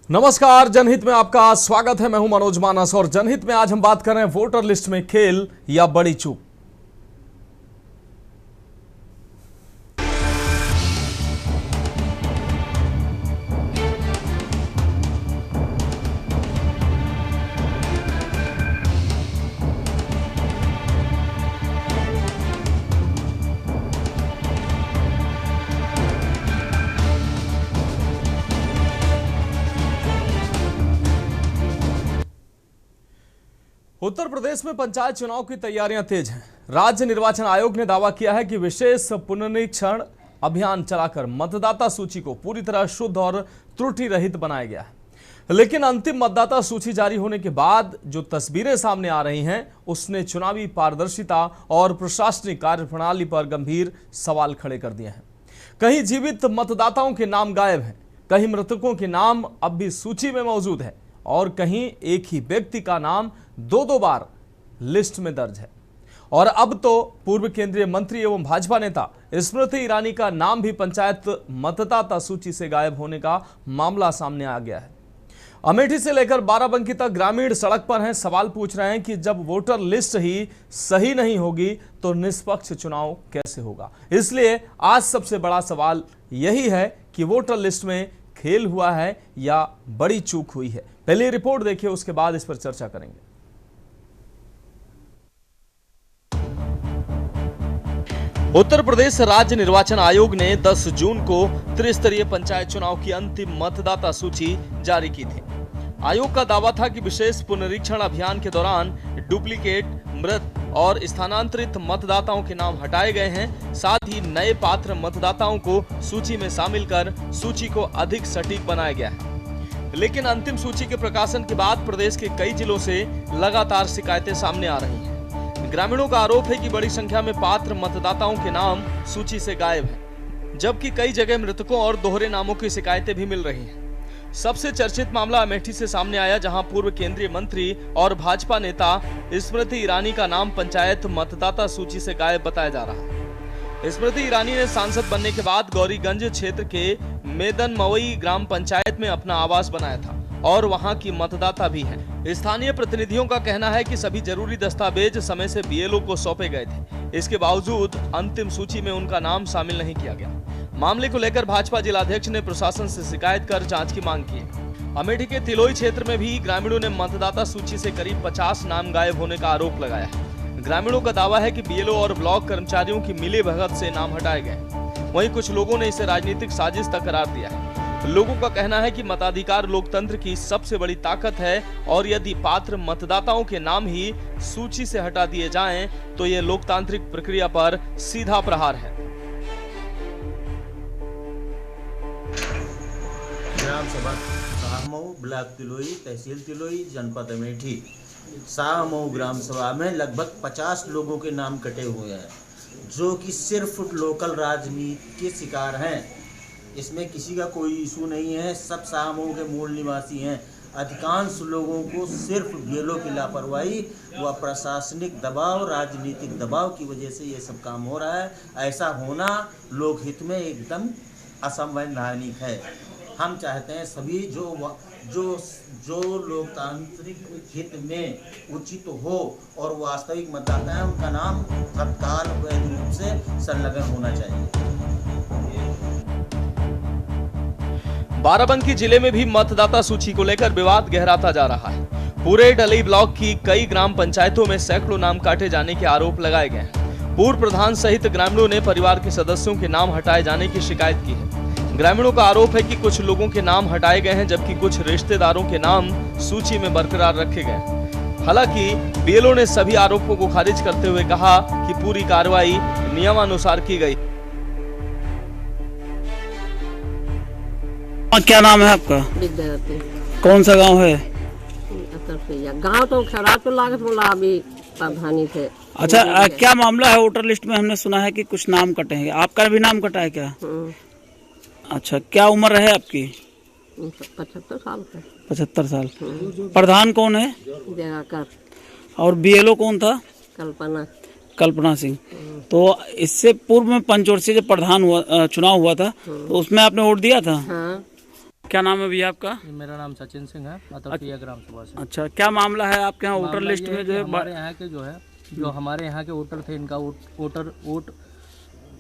नमस्कार, जनहित में आपका स्वागत है। मैं हूं मनोज मानस और जनहित में आज हम बात कर रहे हैं वोटर लिस्ट में खेल या बड़ी चूक। उत्तर प्रदेश में पंचायत चुनाव की तैयारियां तेज हैं। राज्य निर्वाचन आयोग ने दावा किया है कि विशेष पुनरीक्षण अभियान चलाकर मतदाता सूची को पूरी तरह शुद्ध और त्रुटि रहित बनाया गया है। लेकिन अंतिम मतदाता सूची जारी होने के बाद जो तस्वीरें सामने आ रही हैं, उसने चुनावी पारदर्शिता और प्रशासनिक कार्यप्रणाली पर गंभीर सवाल खड़े कर दिए हैं। कहीं जीवित मतदाताओं के नाम गायब हैं, कहीं मृतकों के नाम अब भी सूची में मौजूद है और कहीं एक ही व्यक्ति का नाम दो बार लिस्ट में दर्ज है। और अब तो पूर्व केंद्रीय मंत्री एवं भाजपा नेता स्मृति ईरानी का नाम भी पंचायत मतदाता सूची से गायब होने का मामला सामने आ गया है। अमेठी से लेकर बाराबंकी तक ग्रामीण सड़क पर हैं, सवाल पूछ रहे हैं कि जब वोटर लिस्ट ही सही नहीं होगी तो निष्पक्ष चुनाव कैसे होगा। इसलिए आज सबसे बड़ा सवाल यही है कि वोटर लिस्ट में खेल हुआ है या बड़ी चूक हुई है। पहले रिपोर्ट देखिए, उसके बाद इस पर चर्चा करेंगे। उत्तर प्रदेश राज्य निर्वाचन आयोग ने 10 जून को त्रिस्तरीय पंचायत चुनाव की अंतिम मतदाता सूची जारी की थी। आयोग का दावा था कि विशेष पुनरीक्षण अभियान के दौरान डुप्लीकेट, मृत और स्थानांतरित मतदाताओं के नाम हटाए गए हैं। साथ ही नए पात्र मतदाताओं को सूची में शामिल कर सूची को अधिक सटीक बनाया गया है। लेकिन अंतिम सूची के प्रकाशन के बाद प्रदेश के कई जिलों से लगातार शिकायतें सामने आ रही हैं। ग्रामीणों का आरोप है कि बड़ी संख्या में पात्र मतदाताओं के नाम सूची से गायब हैं, जबकि कई जगह मृतकों और दोहरे नामों की शिकायतें भी मिल रही हैं। सबसे चर्चित मामला अमेठी से सामने आया, जहां पूर्व केंद्रीय मंत्री और भाजपा नेता स्मृति ईरानी का नाम पंचायत मतदाता सूची से गायब बताया जा रहा है। स्मृति ईरानी ने सांसद बनने के बाद गौरीगंज क्षेत्र के मेदनमवई ग्राम पंचायत में अपना आवास बनाया था और वहां की मतदाता भी हैं। स्थानीय प्रतिनिधियों का कहना है कि सभी जरूरी दस्तावेज समय से बीएलओ को सौंपे गए थे। इसके बावजूद अंतिम सूची में उनका नाम शामिल नहीं किया गया। मामले को लेकर भाजपा जिलाध्यक्ष ने प्रशासन से शिकायत कर जांच की मांग की है। अमेठी के तिलोई क्षेत्र में भी ग्रामीणों ने मतदाता सूची से करीब 50 नाम गायब होने का आरोप लगाया है। ग्रामीणों का दावा है कि बीएलओ और ब्लॉक कर्मचारियों की मिलीभगत से नाम हटाए गए। वहीं कुछ लोगों ने इसे राजनीतिक साजिश तक करार दिया है। लोगों का कहना है कि मताधिकार लोकतंत्र की सबसे बड़ी ताकत है और यदि पात्र मतदाताओं के नाम ही सूची से हटा दिए जाएं तो ये लोकतांत्रिक प्रक्रिया पर सीधा प्रहार है। ग्राम सभा शाहमऊ, ब्लॉक तिलोई, तहसील तिलोई, जनपद अमेठी। शाहमऊ ग्राम सभा में लगभग 50 लोगों के नाम कटे हुए हैं, जो कि सिर्फ लोकल राजनीति के शिकार हैं। इसमें किसी का कोई इशू नहीं है, सब शाहमऊ के मूल निवासी हैं। अधिकांश लोगों को सिर्फ बीएलओ की लापरवाही व प्रशासनिक दबाव, राजनीतिक दबाव की वजह से ये सब काम हो रहा है। ऐसा होना लोकहित में एकदम असंवैधानिक है। हम चाहते हैं सभी जो लोकतांत्रिक हित में उचित हो और वास्तविक मतदाता है, उनका नाम तत्काल वैध रूप से संलग्न होना चाहिए। बाराबंकी जिले में भी मतदाता सूची को लेकर विवाद गहराता जा रहा है। पूरे ढलई ब्लॉक की कई ग्राम पंचायतों में सैकड़ों नाम काटे जाने के आरोप लगाए गए हैं। पूर्व प्रधान सहित ग्रामीणों ने परिवार के सदस्यों के नाम हटाए जाने की शिकायत की है। ग्रामीणों का आरोप है कि कुछ लोगों के नाम हटाए गए हैं, जबकि कुछ रिश्तेदारों के नाम सूची में बरकरार रखे गए। हालांकि बीएलओ ने सभी आरोपों को खारिज करते हुए कहा कि पूरी कार्रवाई नियमानुसार की गई। क्या नाम है आपका? विद्यार्थी। कौन सा गांव है? गांव तो खराब तो लागत बोला अभी प्रधानी थे। अच्छा, क्या मामला है? वोटर लिस्ट में हमने सुना है कि कुछ नाम कटे हैं, आपका भी नाम कटा है क्या? अच्छा, क्या उम्र है आपकी? 75 साल का। 75 साल। प्रधान कौन है? जगाकर। और बीएलओ कौन था? कल्पना सिंह। तो इससे पूर्व में पंचवर्षीय जब प्रधान चुनाव हुआ था तो उसमें आपने वोट दिया था? हाँ। क्या नाम है भैया आपका? मेरा नाम सचिन सिंह है, अतरफिया ग्राम सभा से। अच्छा, क्या मामला है आपके यहाँ वोटर मामला लिस्ट ये में है जो कि है हमारे यहाँ के जो हमारे यहाँ के वोटर थे, इनका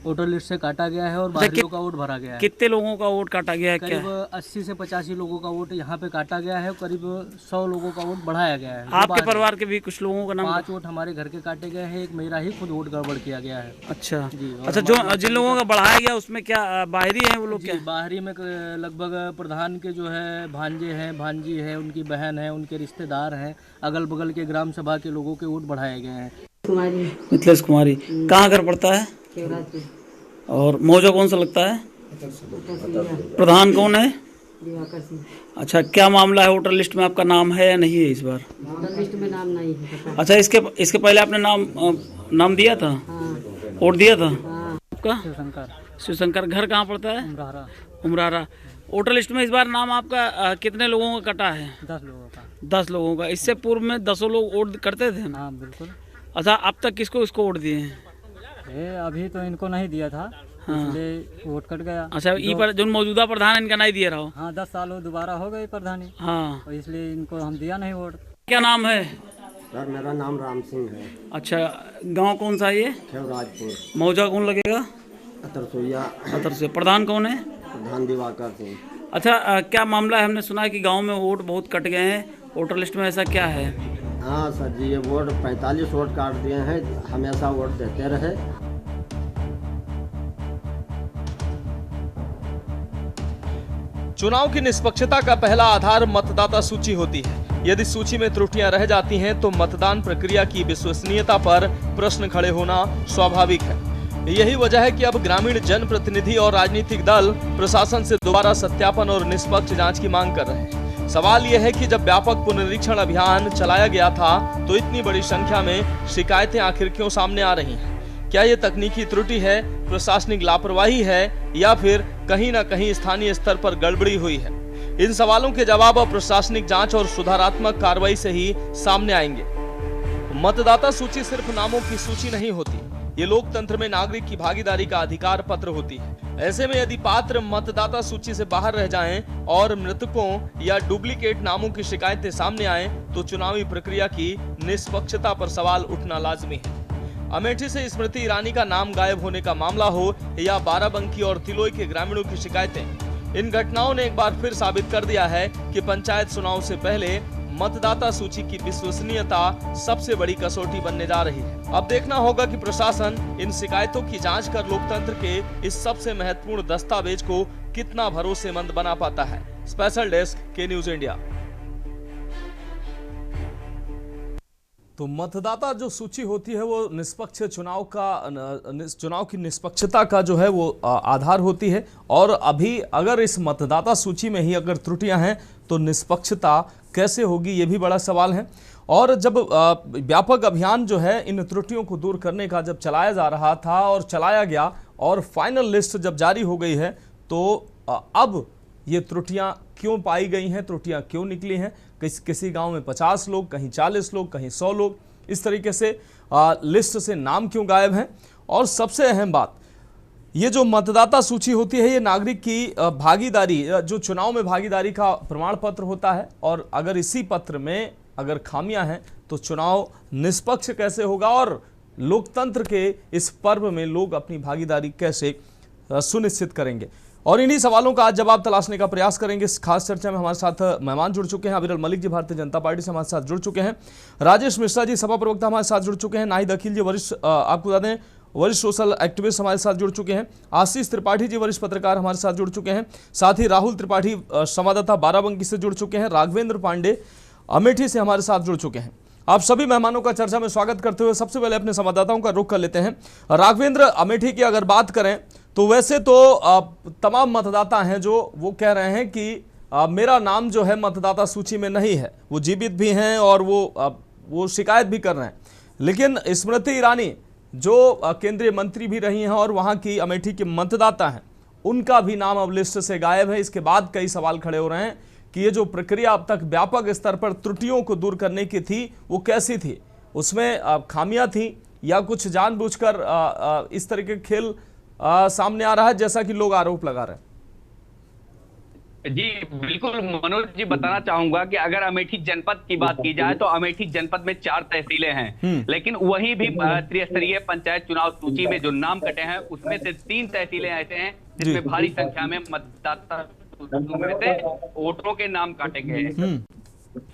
वोटर लिस्ट से काटा गया है और बाहरियों का वोट भरा गया है। कितने लोगों का वोट काटा गया है? क्या करीब 80 से 85 लोगों का वोट यहाँ पे काटा गया है, करीब 100 लोगों का वोट बढ़ाया गया है। आपके परिवार के भी कुछ लोगों का नाम? 5 वोट हमारे घर के काटे गए हैं, एक मेरा ही खुद वोट गड़बड़ किया गया है। अच्छा जी। और अच्छा, जो जिन लोगों का बढ़ाया गया उसमें क्या बाहरी हैं वो लोग? क्या बाहरी में लगभग प्रधान के जो है भांजे हैं, भांजी है, उनकी बहन है, उनके रिश्तेदार हैं, अगल बगल के ग्राम सभा के लोगों के वोट बढ़ाए गए हैं। मिथिलेश कुमारी कहाँ घर पड़ता है और मौजा कौन सा लगता है? प्रधान कौन है? अच्छा, क्या मामला है? वोटर लिस्ट में आपका नाम है या नहीं है इस बार? वोटर लिस्ट में नाम नहीं है। अच्छा, इसके पहले आपने नाम दिया था? वोट दिया था? आपका शिवशंकर घर कहाँ पड़ता है? उमरारा। वोटर लिस्ट में इस बार नाम आपका कितने लोगों का कटा है? 10 लोगों का। 10 लोगों का। इससे पूर्व में 10 लोग वोट करते थे ना? हाँ बिल्कुल। अच्छा, अब तक किसको वोट दिए हैं? अभी तो इनको नहीं दिया था, इसलिए वोट कट गया। अच्छा, पर जो मौजूदा प्रधान इनका नहीं दिया रहा? हाँ, 10 साल दोबारा हो गए प्रधानी। हाँ, और इसलिए इनको हम दिया नहीं वोट। क्या नाम है? सर मेरा नाम राम सिंह है। अच्छा, गांव कौन सा है ये? खेवराजपुर। मौजा कौन लगेगा? अतरसोया। प्रधान कौन है? प्रधान दिवाकर सिंह। अच्छा, क्या मामला है? हमने सुना है कि गांव में वोट बहुत कट गए हैं, वोटर लिस्ट में ऐसा क्या है? हाँ सर जी, ये वोट 45 वोट काट दिए हैं, हमेशा वोट देते रहे। चुनाव की निष्पक्षता का पहला आधार मतदाता सूची होती है। यदि सूची में त्रुटियां रह जाती हैं तो मतदान प्रक्रिया की विश्वसनीयता पर प्रश्न खड़े होना स्वाभाविक है। यही वजह है कि अब ग्रामीण जनप्रतिनिधि और राजनीतिक दल प्रशासन से दोबारा सत्यापन और निष्पक्ष जांच की मांग कर रहे हैं। सवाल यह है कि जब व्यापक पुनरीक्षण अभियान चलाया गया था तो इतनी बड़ी संख्या में शिकायतें आखिर क्यों सामने आ रही हैं? क्या ये तकनीकी त्रुटि है, प्रशासनिक लापरवाही है या फिर कहीं ना कहीं स्थानीय स्तर पर गड़बड़ी हुई है? इन सवालों के जवाब अब प्रशासनिक जांच और सुधारात्मक कार्रवाई से ही सामने आएंगे। मतदाता सूची सिर्फ नामों की सूची नहीं होती, ये लोकतंत्र में नागरिक की भागीदारी का अधिकार पत्र होती है। ऐसे में यदि पात्र मतदाता सूची से बाहर रह जाएं और मृतकों या डुप्लीकेट नामों की शिकायतें सामने आएं, तो चुनावी प्रक्रिया की निष्पक्षता पर सवाल उठना लाजमी है। अमेठी से स्मृति ईरानी का नाम गायब होने का मामला हो या बाराबंकी और तिलोई के ग्रामीणों की शिकायतें, इन घटनाओं ने एक बार फिर साबित कर दिया है कि पंचायत चुनाव से पहले मतदाता सूची की विश्वसनीयता सबसे बड़ी कसौटी बनने जा रही है। अब देखना होगा कि प्रशासन इन शिकायतों की जांच कर लोकतंत्र के इस सबसे महत्वपूर्ण दस्तावेज को कितना भरोसेमंद बना पाता है। स्पेशल डेस्क के न्यूज इंडिया। तो मतदाता जो सूची होती है वो निष्पक्ष चुनाव की निष्पक्षता का जो है वो आधार होती है। और अभी अगर इस मतदाता सूची में ही अगर त्रुटियां हैं तो निष्पक्षता कैसे होगी, ये भी बड़ा सवाल है। और जब व्यापक अभियान जो है इन त्रुटियों को दूर करने का जब चलाया जा रहा था और चलाया गया और फाइनल लिस्ट जब जारी हो गई है तो अब ये त्रुटियां क्यों पाई गई हैं, त्रुटियां क्यों निकली हैं? किसी गांव में 50 लोग, कहीं 40 लोग, कहीं 100 लोग, इस तरीके से लिस्ट से नाम क्यों गायब हैं? और सबसे अहम बात, ये जो मतदाता सूची होती है ये नागरिक की भागीदारी, जो चुनाव में भागीदारी का प्रमाण पत्र होता है, और अगर इसी पत्र में अगर खामियां हैं तो चुनाव निष्पक्ष कैसे होगा और लोकतंत्र के इस पर्व में लोग अपनी भागीदारी कैसे सुनिश्चित करेंगे? और इन्हीं सवालों का आज जवाब तलाशने का प्रयास करेंगे। इस खास चर्चा में हमारे साथ मेहमान जुड़ चुके हैं। अविरल मलिक जी भारतीय जनता पार्टी से हमारे साथ जुड़ चुके हैं। राजेश मिश्रा जी सभा प्रवक्ता हमारे साथ जुड़ चुके हैं। नाहिद अखिल जी आपको बता दें वरिष्ठ सोशल एक्टिविस्ट हमारे साथ जुड़ चुके हैं। आशीष त्रिपाठी जी वरिष्ठ पत्रकार हमारे साथ जुड़ चुके हैं। साथ ही राहुल त्रिपाठी संवाददाता बाराबंकी से जुड़ चुके हैं। राघवेंद्र पांडे अमेठी से हमारे साथ जुड़ चुके हैं। आप सभी मेहमानों का चर्चा में स्वागत करते हुए सबसे पहले अपने संवाददाताओं का रुख कर लेते हैं। राघवेंद्र, अमेठी की अगर बात करें तो वैसे तो तमाम मतदाता हैं जो वो कह रहे हैं कि मेरा नाम जो है मतदाता सूची में नहीं है, वो जीवित भी हैं और वो शिकायत भी कर रहे हैं। लेकिन स्मृति ईरानी जो केंद्रीय मंत्री भी रही हैं और वहाँ की अमेठी के मतदाता हैं, उनका भी नाम अब लिस्ट से गायब है। इसके बाद कई सवाल खड़े हो रहे हैं कि ये जो प्रक्रिया अब तक व्यापक स्तर पर त्रुटियों को दूर करने की थी वो कैसी थी, उसमें खामियां थी या कुछ जानबूझकर इस तरह के खेल सामने आ रहा है जैसा कि लोग आरोप लगा रहे हैं? जी बिल्कुल मनोज जी, बताना चाहूंगा कि अगर अमेठी जनपद की बात की जाए तो अमेठी जनपद में 4 तहसीलें हैं, लेकिन वहीं भी त्रिस्तरीय पंचायत चुनाव सूची में जो नाम कटे हैं उसमें से 3 तहसीलें ऐसे हैं जी। जिसमें भारी संख्या में मतदाता सूची में से वोटरों के नाम काटे गए हैं।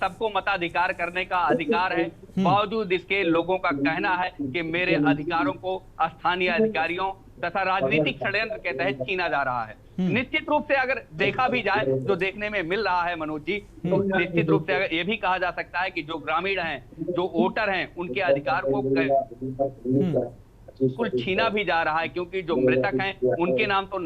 सबको मताधिकार करने का अधिकार है, बावजूद इसके लोगों का कहना है कि मेरे अधिकारों को स्थानीय अधिकारियों तथा राजनीतिक षड्यंत्र के तहत छीना जा रहा है। निश्चित रूप से अगर देखा भी जाए, जो देखने में मिल रहा है मनोज जी, तो निश्चित रूप से अगर ये भी कहा जा सकता है कि जो ग्रामीण हैं, जो वोटर हैं, उनके अधिकार को बिल्कुल छीना भी जा रहा है, क्योंकि जो मृतक हैं उनके नाम तो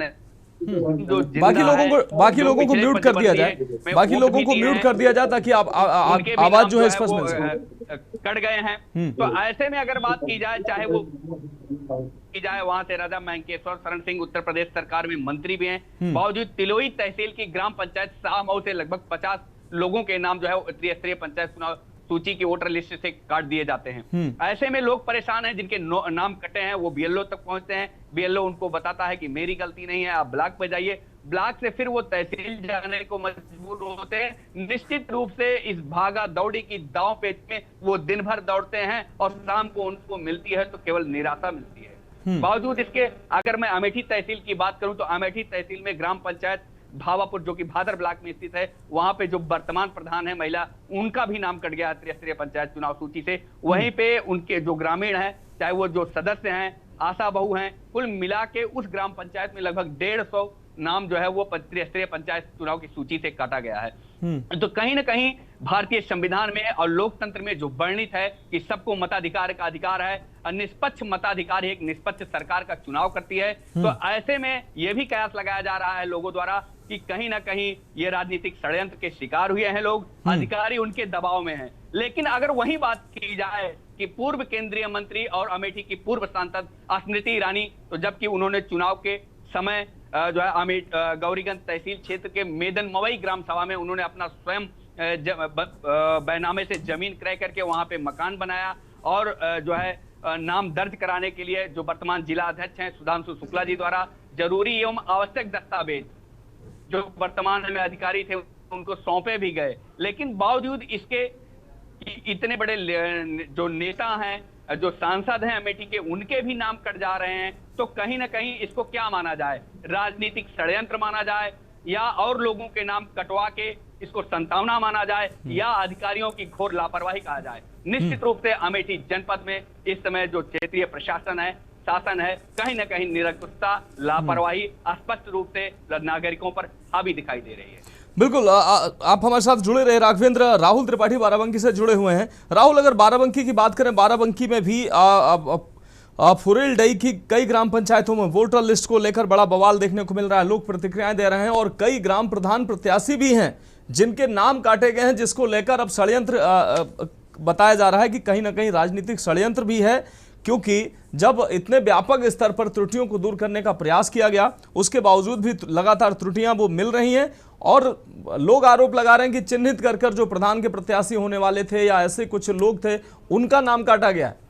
जो बाकी लोगों को म्यूट कर दिया जाए, बाकी लोगों को म्यूट कर दिया जाए ताकि आवाज जो है स्पष्ट मिल सके। कट गए हैं। तो ऐसे में अगर बात की जाए, चाहे वो की जाए, वहां से राजा मैंकेश्वर शरण सिंह उत्तर प्रदेश सरकार में मंत्री भी हैं, बावजूद तिलोई तहसील की ग्राम पंचायत शाहमऊ से लगभग 50 लोगों के नाम जो है त्रिस्तरीय पंचायत चुनाव सूची की वोटर लिस्ट से काट दिए जाते हैं। ऐसे में लोग परेशान हैं, जिनके नाम कटे हैं वो बीएलओ तक पहुंचते हैं। बीएलओ उनको बताता है कि मेरी गलती नहीं है, आप ब्लॉक पे जाइए। ब्लॉक से फिर वो तहसील जाने को मजबूर होते हैं। निश्चित रूप से इस भागा दौड़ी की दांव पेच में वो दिन भर दौड़ते हैं और शाम को उनको मिलती है तो केवल निराशा मिलती है। बावजूद इसके अगर मैं अमेठी तहसील की बात करूं तो अमेठी तहसील में ग्राम पंचायत भावापुर, जो कि भादर ब्लॉक में स्थित है, वहां पे जो वर्तमान प्रधान है महिला, उनका भी नाम कट गया है त्रिस्तरीय पंचायत चुनाव सूची से। वहीं पे उनके जो ग्रामीण हैं, चाहे वो जो सदस्य हैं, आशा बहू हैं, कुल मिला के उस ग्राम पंचायत में लगभग 150 नाम जो है वो त्रिस्तरीय पंचायत चुनाव की सूची से काटा गया है। तो कहीं ना कहीं भारतीय संविधान में और लोकतंत्र में जो वर्णित है कि सबको मताधिकार का अधिकार है और निष्पक्ष मताधिकार एक निष्पक्ष सरकार का चुनाव करती है, तो ऐसे में यह भी कयास लगाया जा रहा है लोगों द्वारा कि कहीं ना कहीं ये राजनीतिक षड्यंत्र के शिकार हुए हैं लोग, अधिकारी उनके दबाव में हैं। लेकिन अगर वही बात की जाए कि पूर्व केंद्रीय मंत्री और अमेठी की पूर्व सांसद स्मृति ईरानी, तो जबकि उन्होंने चुनाव के समय जो है गौरीगंज तहसील क्षेत्र के मेदन मवई ग्राम सभा में उन्होंने अपना स्वयं बैनामे से जमीन क्रय करके वहां पे मकान बनाया और जो है नाम दर्ज कराने के लिए जो वर्तमान जिला अध्यक्ष हैं सुधांशु शुक्ला जी द्वारा जरूरी एवं आवश्यक दस्तावेज जो वर्तमान में अधिकारी थे उनको सौंपे भी गए। लेकिन बावजूद इसके इतने बड़े जो नेता हैं, जो सांसद हैं अमेठी के, उनके भी नाम कट जा रहे हैं, तो कहीं ना कहीं इसको क्या माना जाए, राजनीतिक षड्यंत्र माना जाए या और लोगों के नाम कटवा के इसको संतावना माना जाए या अधिकारियों की घोर लापरवाही कहा जाए। निश्चित रूप से अमेठी जनपद में इस समय जो क्षेत्रीय प्रशासन है, शासन है, कहीं ना कहीं निरंकुशता, लापरवाही स्पष्ट रूप से नागरिकों पर हावी दिखाई दे रही है। बिल्कुल, आप हमारे साथ जुड़े रहे। राघवेंद्र, राहुल त्रिपाठी बाराबंकी से जुड़े हुए हैं। राहुल, अगर बाराबंकी की बात करें, बाराबंकी में भी फुरेलडई की कई ग्राम पंचायतों में वोटर लिस्ट को लेकर बड़ा बवाल देखने को मिल रहा है। लोग प्रतिक्रियाएं दे रहे हैं और कई ग्राम प्रधान प्रत्याशी भी हैं जिनके नाम काटे गए हैं, जिसको लेकर अब षड्यंत्र बताया जा रहा है कि कहीं ना कहीं राजनीतिक षड्यंत्र भी है, क्योंकि जब इतने व्यापक स्तर पर त्रुटियों को दूर करने का प्रयास किया गया, उसके बावजूद भी लगातार त्रुटियां वो मिल रही हैं और लोग आरोप लगा रहे हैं कि चिन्हित कर जो प्रधान के प्रत्याशी होने वाले थे या ऐसे कुछ लोग थे, उनका नाम काटा गया है।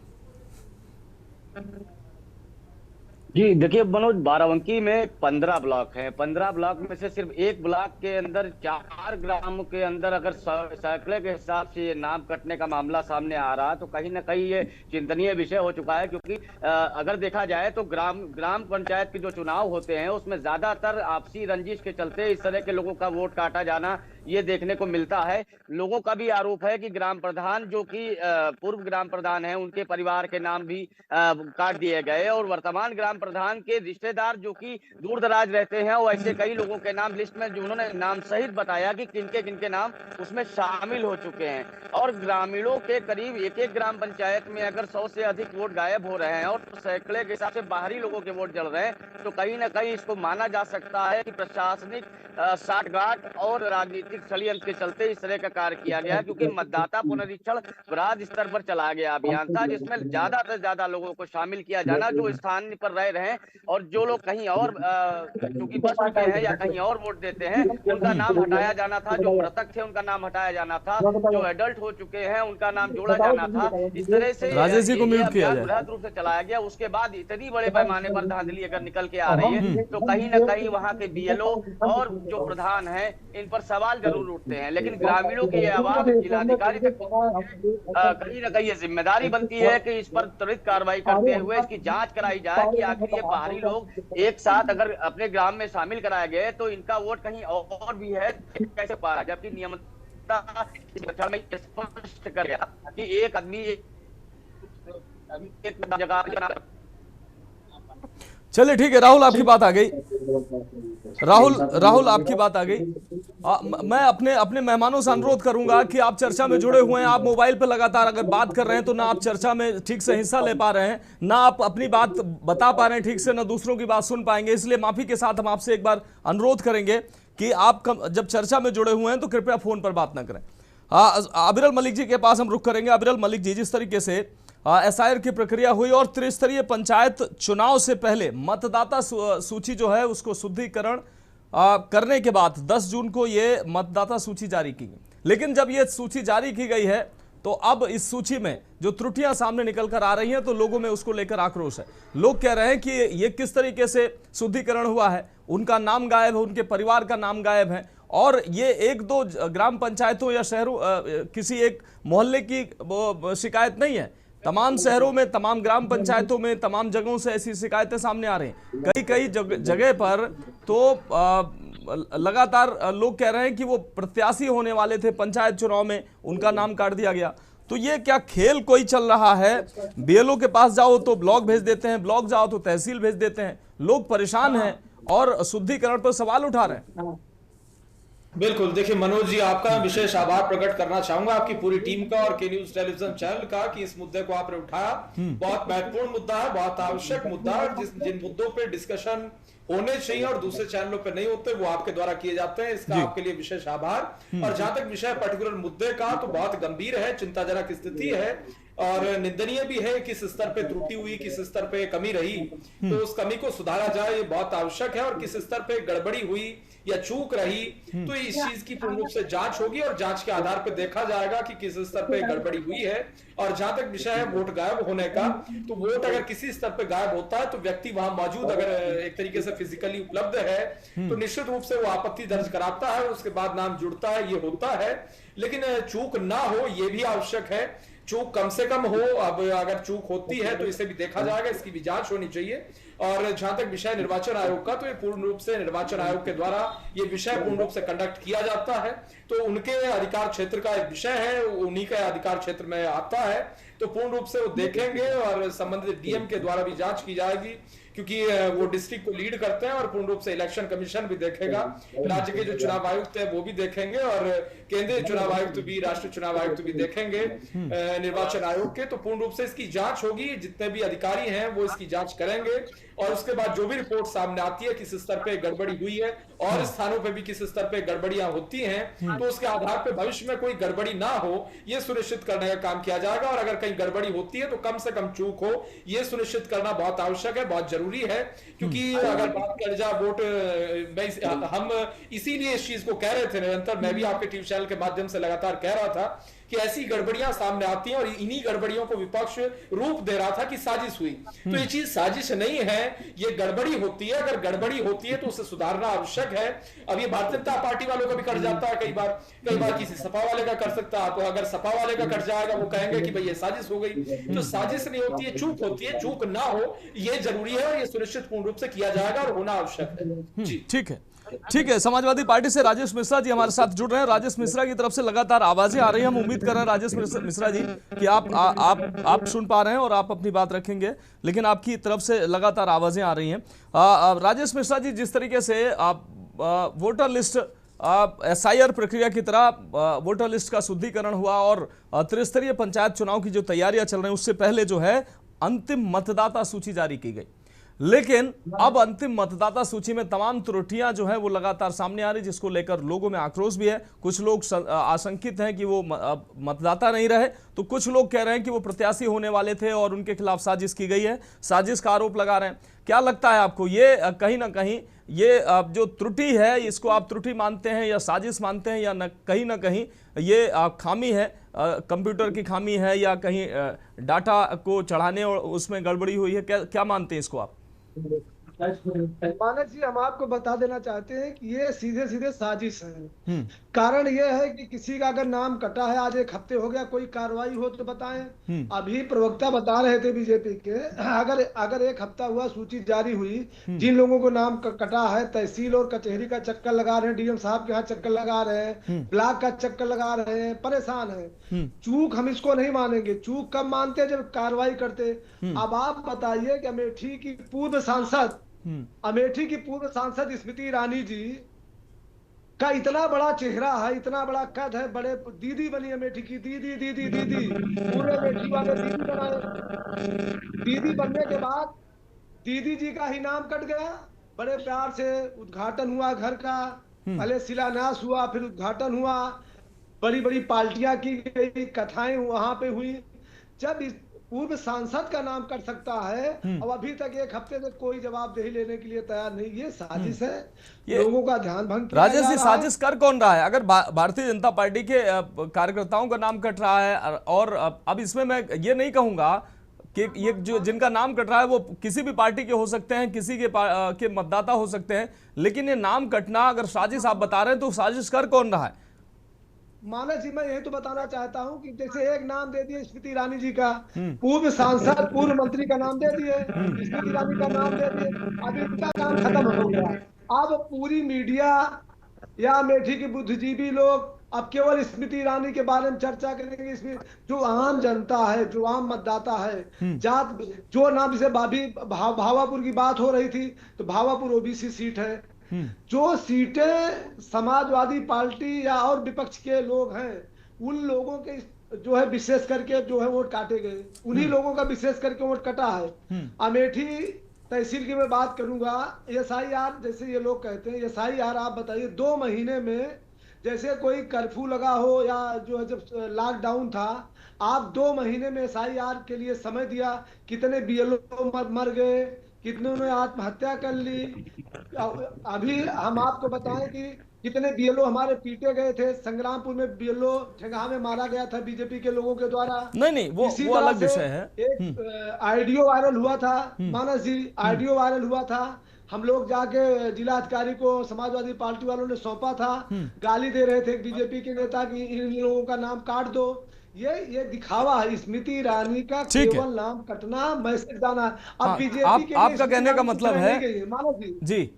जी देखिए मनोज, बाराबंकी में 15 ब्लॉक हैं। 15 ब्लॉक में से सिर्फ एक ब्लॉक के अंदर 4 ग्राम के अंदर अगर सैकड़े के हिसाब से ये नाम कटने का मामला सामने आ रहा है तो कहीं ना कहीं ये चिंतनीय विषय हो चुका है। क्योंकि अगर देखा जाए तो ग्राम पंचायत के जो चुनाव होते हैं उसमें ज्यादातर आपसी रंजिश के चलते इस तरह के लोगों का वोट काटा जाना ये देखने को मिलता है। लोगों का भी आरोप है कि ग्राम प्रधान जो कि पूर्व ग्राम प्रधान हैं, उनके परिवार के नाम भी काट दिए गए और वर्तमान ग्राम प्रधान के रिश्तेदार जो कि दूर दराज रहते हैं, वो ऐसे कई लोगों के नाम लिस्ट में जिन्होंने नाम सहित बताया कि किनके नाम उसमें शामिल हो चुके हैं। और ग्रामीणों के करीब एक ग्राम पंचायत में अगर 100 से अधिक वोट गायब हो रहे हैं और सैकड़े के हिसाब से बाहरी लोगों के वोट जल रहे हैं, तो कहीं ना कहीं इसको माना जा सकता है कि प्रशासनिक साठगांठ और राजनीतिक षड्यंत्र के चलते इस तरह का कार्य किया गया। क्योंकि मतदाता पुनरीक्षण बृहद स्तर पर चला गया अभियान था, जिसमें ज्यादा से ज्यादा लोगों को शामिल किया जाना जो स्थान पर रह रहें, और जो लोग कहीं और चूंकि बच चुके हैं या कहीं और वोट देते हैं, उनका नाम हटाया जाना था। जो मृतक थे उनका नाम हटाया जाना था, जो एडल्ट हो चुके हैं उनका नाम जोड़ा जाना था। इस तरह से राजेश जी को म्यूट किया जाए। बृहद रूप से चलाया गया। उसके बाद इतनी बड़े पैमाने पर धांधली अगर निकल के आ रही है तो कहीं ना कहीं वहां के बीएलओ और जो प्रधान हैं इन पर सवाल जरूर उठते हैं। लेकिन ग्रामीणों की यह आवाज जिलाधिकारी तक कहीं ना कहीं ये जिम्मेदारी बनती है कि इस पर त्वरित कार्रवाई करते हुए इसकी जांच कराई जाए कि आखिर ये बाहरी लोग एक साथ अगर अपने ग्राम में शामिल कराए गए तो इनका वोट कहीं और भी है कैसे पा, जबकि नियमितता स्पष्ट कर गया कि एक आदमी एक जगह। चलिए ठीक है राहुल, आपकी बात आ गई। राहुल आपकी बात आ गई। मैं अपने मेहमानों से अनुरोध करूंगा कि आप चर्चा में जुड़े हुए हैं, आप मोबाइल पर लगातार अगर बात कर रहे हैं तो ना आप चर्चा में ठीक से हिस्सा ले पा रहे हैं, ना आप अपनी बात बता पा रहे हैं ठीक से, ना दूसरों की बात सुन पाएंगे। इसलिए माफी के साथ हम आपसे एक बार अनुरोध करेंगे कि आप जब चर्चा में जुड़े हुए हैं तो कृपया फोन पर बात ना करें। अबिरल मलिक जी के पास हम रुख करेंगे। अबिरल मलिक जी, जिस तरीके से एसआईआर की प्रक्रिया हुई और त्रिस्तरीय पंचायत चुनाव से पहले मतदाता सूची जो है उसको शुद्धिकरण करने के बाद 10 जून को ये मतदाता सूची जारी की गई, लेकिन जब ये सूची जारी की गई है तो अब इस सूची में जो त्रुटियां सामने निकल कर आ रही हैं तो लोगों में उसको लेकर आक्रोश है। लोग कह रहे हैं कि ये किस तरीके से शुद्धिकरण हुआ है, उनका नाम गायब है, उनके परिवार का नाम गायब है, और ये एक दो ग्राम पंचायतों या शहरों किसी एक मोहल्ले की शिकायत नहीं है। तमाम शहरों में, तमाम ग्राम पंचायतों में, तमाम जगहों से ऐसी शिकायतें सामने आ रही हैं। कई जगह पर तो लगातार लोग कह रहे हैं कि वो प्रत्याशी होने वाले थे पंचायत चुनाव में, उनका नाम काट दिया गया। तो ये क्या खेल कोई चल रहा है? बीएलओ के पास जाओ तो ब्लॉक भेज देते हैं, ब्लॉक जाओ तो तहसील भेज देते हैं। लोग परेशान हैं और शुद्धिकरण पर सवाल उठा रहे हैं। बिल्कुल, देखिए मनोज जी, आपका विशेष आभार प्रकट करना चाहूंगा आपकी पूरी टीम का और के न्यूज टेलीविजन चैनल का कि इस मुद्दे को आपने उठाया। बहुत महत्वपूर्ण मुद्दा है, बहुत आवश्यक मुद्दा है। जिन मुद्दों पे डिस्कशन होने चाहिए और दूसरे चैनलों पे नहीं होते वो आपके द्वारा किए जाते हैं, इसका आपके लिए विशेष आभार। और जहां तक विषय पर्टिकुलर मुद्दे का, तो बहुत गंभीर है, चिंताजनक स्थिति है और निंदनीय भी है। किस स्तर पे त्रुटि हुई, किस स्तर पे कमी रही, तो उस कमी को सुधारा जाए, ये बहुत आवश्यक है। और किस स्तर पे गड़बड़ी हुई या चूक रही तो इस चीज की पूर्ण रूप से जांच होगी और जांच के आधार पर देखा जाएगा कि किस स्तर पे गड़बड़ी हुई है। और जहां तक विषय है वोट गायब होने का, तो वोट अगर किसी स्तर पे गायब होता है तो व्यक्ति वहां मौजूद अगर एक तरीके से फिजिकली उपलब्ध है तो निश्चित रूप से वो आपत्ति दर्ज कराता है, उसके बाद नाम जुड़ता है, ये होता है। लेकिन चूक ना हो ये भी आवश्यक है, चूक कम से कम हो। अब अगर चूक होती है तो इसे भी देखा जाएगा, इसकी भी जांच होनी चाहिए। और जहां तक विषय निर्वाचन आयोग का, तो ये पूर्ण रूप से निर्वाचन आयोग के द्वारा ये विषय पूर्ण रूप से कंडक्ट किया जाता है, तो उनके अधिकार क्षेत्र का एक विषय है, उन्हीं के अधिकार क्षेत्र में आता है, तो पूर्ण रूप से वो देखेंगे और संबंधित डीएम के द्वारा भी जांच की जाएगी, क्योंकि वो डिस्ट्रिक्ट को लीड करते हैं। और पूर्ण रूप से इलेक्शन कमीशन भी देखेगा, राज्य के जो चुनाव आयुक्त है वो भी देखेंगे और केंद्रीय चुनाव आयुक्त भी, राष्ट्रीय चुनाव आयुक्त भी देखेंगे निर्वाचन आयोग के। तो पूर्ण रूप से इसकी जांच होगी, जितने भी अधिकारी हैं वो इसकी जांच करेंगे और उसके बाद जो भी रिपोर्ट सामने आती है किस स्तर पे गड़बड़ी हुई है और स्थानों पे भी किस स्तर पे गड़बड़ियां होती हैं, तो उसके आधार पे भविष्य में कोई गड़बड़ी ना हो ये सुनिश्चित करने का काम किया जाएगा। और अगर कहीं गड़बड़ी होती है तो कम से कम चूक हो ये सुनिश्चित करना बहुत आवश्यक है, बहुत जरूरी है। क्योंकि अगर बात कर जा वोट, हम इसीलिए इस चीज को कह रहे थे निरंतर, मैं भी आपके टीवी चैनल के माध्यम से लगातार कह रहा था कि ऐसी गड़बड़ियां सामने आती हैं और इन्हीं गड़बड़ियों को विपक्ष रूप दे रहा था कि साजिश हुई। तो ये चीज साजिश नहीं है, ये गड़बड़ी होती है। अगर गड़बड़ी होती है तो उसे सुधारना आवश्यक है। अब ये भारतीय जनता पार्टी वालों का भी कट जाता है, कई बार किसी सपा वाले का कर सकता है, तो अगर सपा वाले का कट जाएगा वो कहेंगे कि भाई ये साजिश हो गई। तो साजिश नहीं होती है, चूक होती है, चूक ना हो ये जरूरी है और ये सुनिश्चित पूर्ण रूप से किया जाएगा और होना आवश्यक है। जी ठीक है। समाजवादी पार्टी से राजेश मिश्रा जी हमारे साथ जुड़ रहे हैं। राजेश मिश्रा की तरफ से लगातार आवाजें आ रही हैं, हम उम्मीद कर रहे हैं राजेश मिश्रा जी कि आप सुन पा रहे हैं और आप अपनी बात रखेंगे, लेकिन आपकी तरफ से लगातार आवाजें आ रही हैं। राजेश मिश्रा जी, जिस तरीके से आप वोटर लिस्ट एसआईआर प्रक्रिया की तरह वोटर लिस्ट का शुद्धिकरण हुआ और त्रिस्तरीय पंचायत चुनाव की जो तैयारियां चल रही हैं उससे पहले जो है अंतिम मतदाता सूची जारी की गई, लेकिन अब अंतिम मतदाता सूची में तमाम त्रुटियां जो है वो लगातार सामने आ रही, जिसको लेकर लोगों में आक्रोश भी है। कुछ लोग आशंकित हैं कि वो मतदाता नहीं रहे, तो कुछ लोग कह रहे हैं कि वो प्रत्याशी होने वाले थे और उनके खिलाफ साजिश की गई है, साजिश का आरोप लगा रहे हैं। क्या लगता है आपको, ये कहीं ना कहीं ये जो त्रुटि है, इसको आप त्रुटि मानते हैं या साजिश मानते हैं, या कहीं ना कहीं ये खामी है, कंप्यूटर की खामी है, या कहीं डाटा को चढ़ाने और उसमें गड़बड़ी हुई है? क्या मानते हैं इसको आप? मानस जी, हम आपको बता देना चाहते हैं कि ये सीधे सीधे साजिश है। कारण ये है कि किसी का अगर नाम कटा है, आज 1 हफ्ते हो गया, कोई कार्रवाई हो तो बताएं। अभी प्रवक्ता बता रहे थे बीजेपी के, अगर 1 हफ्ता हुआ, सूची जारी हुई, जिन लोगों को नाम कटा है, तहसील और कचहरी का चक्कर लगा रहे हैं, डीएम साहब के यहाँ चक्कर लगा रहे हैं, ब्लॉक का चक्कर लगा रहे हैं, परेशान है। चूक हम इसको नहीं मानेंगे। चूक कब मानते हैं? जब कार्रवाई करते। अब आप बताइए कि अमेठी की पूर्व सांसद स्मृति ईरानी जी का इतना बड़ा चेहरा है, इतना बड़ा कद है, बड़े दीदी बनी अमेठी की, दीदी दीदी दीदी, पूरे अमेठी वाले दीदी बनाए। दीदी बनने के बाद दीदी जी का ही नाम कट गया। बड़े प्यार से उद्घाटन हुआ घर का, पहले शिलान्यास हुआ, फिर उद्घाटन हुआ, बड़ी बड़ी पार्टियां की गई, कथाएं वहां पे हुई। जब पूर्व सांसद का नाम कर सकता है, अब अभी तक 1 हफ्ते से कोई जवाबदेही लेने के लिए तैयार नहीं, ये साजिश है, लोगों का ध्यान भंग किया राजेश जा जी, रहा साजिश कर कौन रहा है? अगर भारतीय जनता पार्टी के कार्यकर्ताओं का नाम कट रहा है, और अब इसमें मैं ये नहीं कहूंगा कि ये जो जिनका नाम कट रहा है वो किसी भी पार्टी के हो सकते हैं, किसी के मतदाता हो सकते हैं, लेकिन ये नाम कटना अगर साजिश आप बता रहे हैं, तो साजिश कर कौन रहा है? मानस जी, मैं यही तो बताना चाहता हूं कि जैसे एक नाम दे दिए स्मृति ईरानी जी का, पूर्व सांसद, पूर्व मंत्री का नाम दे दिए, स्मृति ईरानी का नाम दे दिए, अब इनका काम खत्म हो गया। अब पूरी मीडिया या अमेठी के बुद्धिजीवी लोग अब केवल स्मृति ईरानी के बारे में चर्चा करेंगे। इसमें जो आम जनता है, जो आम मतदाता है, जात जो नाम, जैसे भावापुर की बात हो रही थी, तो भावापुर ओबीसी सीट है। जो सीटें समाजवादी पार्टी या और विपक्ष के लोग हैं, उन लोगों के जो है विशेष करके जो है वोट काटे गए, उन्हीं लोगों का विशेष करके वोट कटा है। अमेठी तहसील की मैं बात करूंगा, SIR जैसे ये लोग कहते हैं, SIR आप बताइए 2 महीने में, जैसे कोई कर्फ्यू लगा हो या जो है जब लॉकडाउन था, आप 2 महीने में SIR के लिए समय दिया, कितने BLO मर गए, कितनों ने आत्महत्या कर ली। अभी हम आपको बताएं कि कितने BLO हमारे पीटे गए थे। संग्रामपुर में BLO ठेंगा में मारा गया था बीजेपी के लोगों के द्वारा। नहीं, वो अलग विषय है। एक ऑडियो वायरल हुआ था, मानस जी, ऑडियो वायरल हुआ था, हम लोग जाके जिला अधिकारी को समाजवादी पार्टी वालों ने सौंपा था, गाली दे रहे थे बीजेपी के नेता की इन लोगों का नाम काट दो। ये दिखावा है। स्मृति ईरानी का केवल नाम कटना, मैसेज जाना। अब बीजेपी के आपका कहने का मतलब है मानस जी,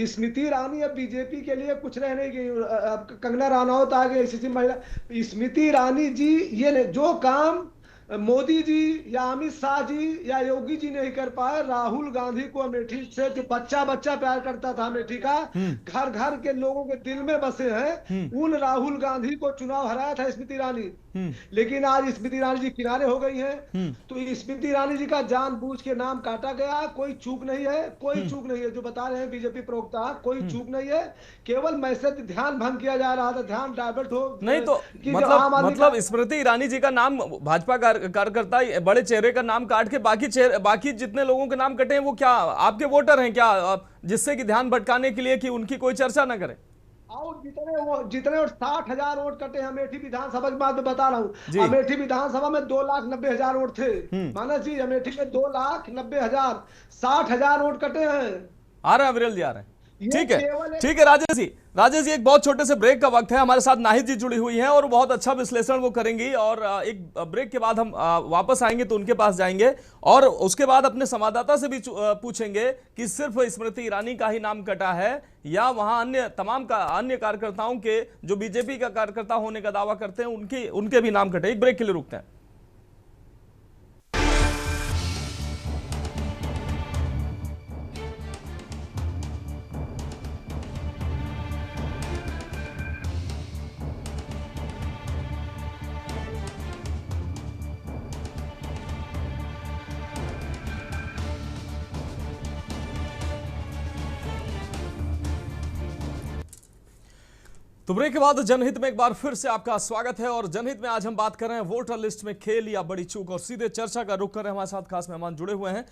स्मृति ईरानी अब बीजेपी के लिए कुछ रह नहीं गई। अब कंगना रनौत आ गई, ICC महिला। स्मृति ईरानी जी ये जो काम मोदी जी या अमित शाह जी या योगी जी नहीं कर पाए, राहुल गांधी को अमेठी से जो बच्चा प्यार करता था अमेठी का, घर घर के लोगों के दिल में बसे हैं, उन राहुल गांधी को चुनाव हराया था स्मृति ईरानी। लेकिन आज स्मृति ईरानी जी किनारे हो गई हैं। तो स्मृति ईरानी जी का जानबूझ के नाम काटा गया, कोई चूक नहीं है, कोई चूक नहीं है। जो बता रहे हैं बीजेपी प्रवक्ता, कोई चूक नहीं है, केवल मैसेज ध्यान भंग किया जा रहा था, ध्यान डाइवर्ट हो नहीं। तो मतलब स्मृति ईरानी जी का नाम भाजपा कार्यकर्ता बड़े चेहरे का नाम काट के बाकी जितने लोगों के नाम कटे हैं, वो क्या आपके वोटर हैं क्या, जिससे कि ध्यान भटकाने के लिए कि उनकी कोई चर्चा न करें? और जितने 60,000 वोट कटे अमेठी विधानसभा की बात मैं बता रहा हूँ। अमेठी विधानसभा में 2,90,000 वोट थे मानस जी। अमेठी में 2,90,000, 60,000 वोट कटे हैं। आ रहे हैं विरल जी, आ रहे हैं। ठीक है राजेश जी, एक बहुत छोटे से ब्रेक का वक्त है। हमारे साथ नाहिद जी जुड़ी हुई हैं और बहुत अच्छा विश्लेषण वो करेंगी, और एक ब्रेक के बाद हम वापस आएंगे तो उनके पास जाएंगे, और उसके बाद अपने संवाददाता से भी पूछेंगे कि सिर्फ स्मृति ईरानी का ही नाम कटा है या वहां अन्य कार्यकर्ताओं के जो बीजेपी का कार्यकर्ता होने का दावा करते हैं उनके भी नाम कटे। एक ब्रेक के लिए रुकते हैं। तो ब्रेक के बाद जनहित में एक बार फिर से आपका स्वागत है। और जनहित में आज हम बात कर रहे हैं वोटर लिस्ट में खेल या बड़ी चूक, और सीधे चर्चा का रुख कर रहे हैं। हमारे साथ खास मेहमान जुड़े हुए हैं।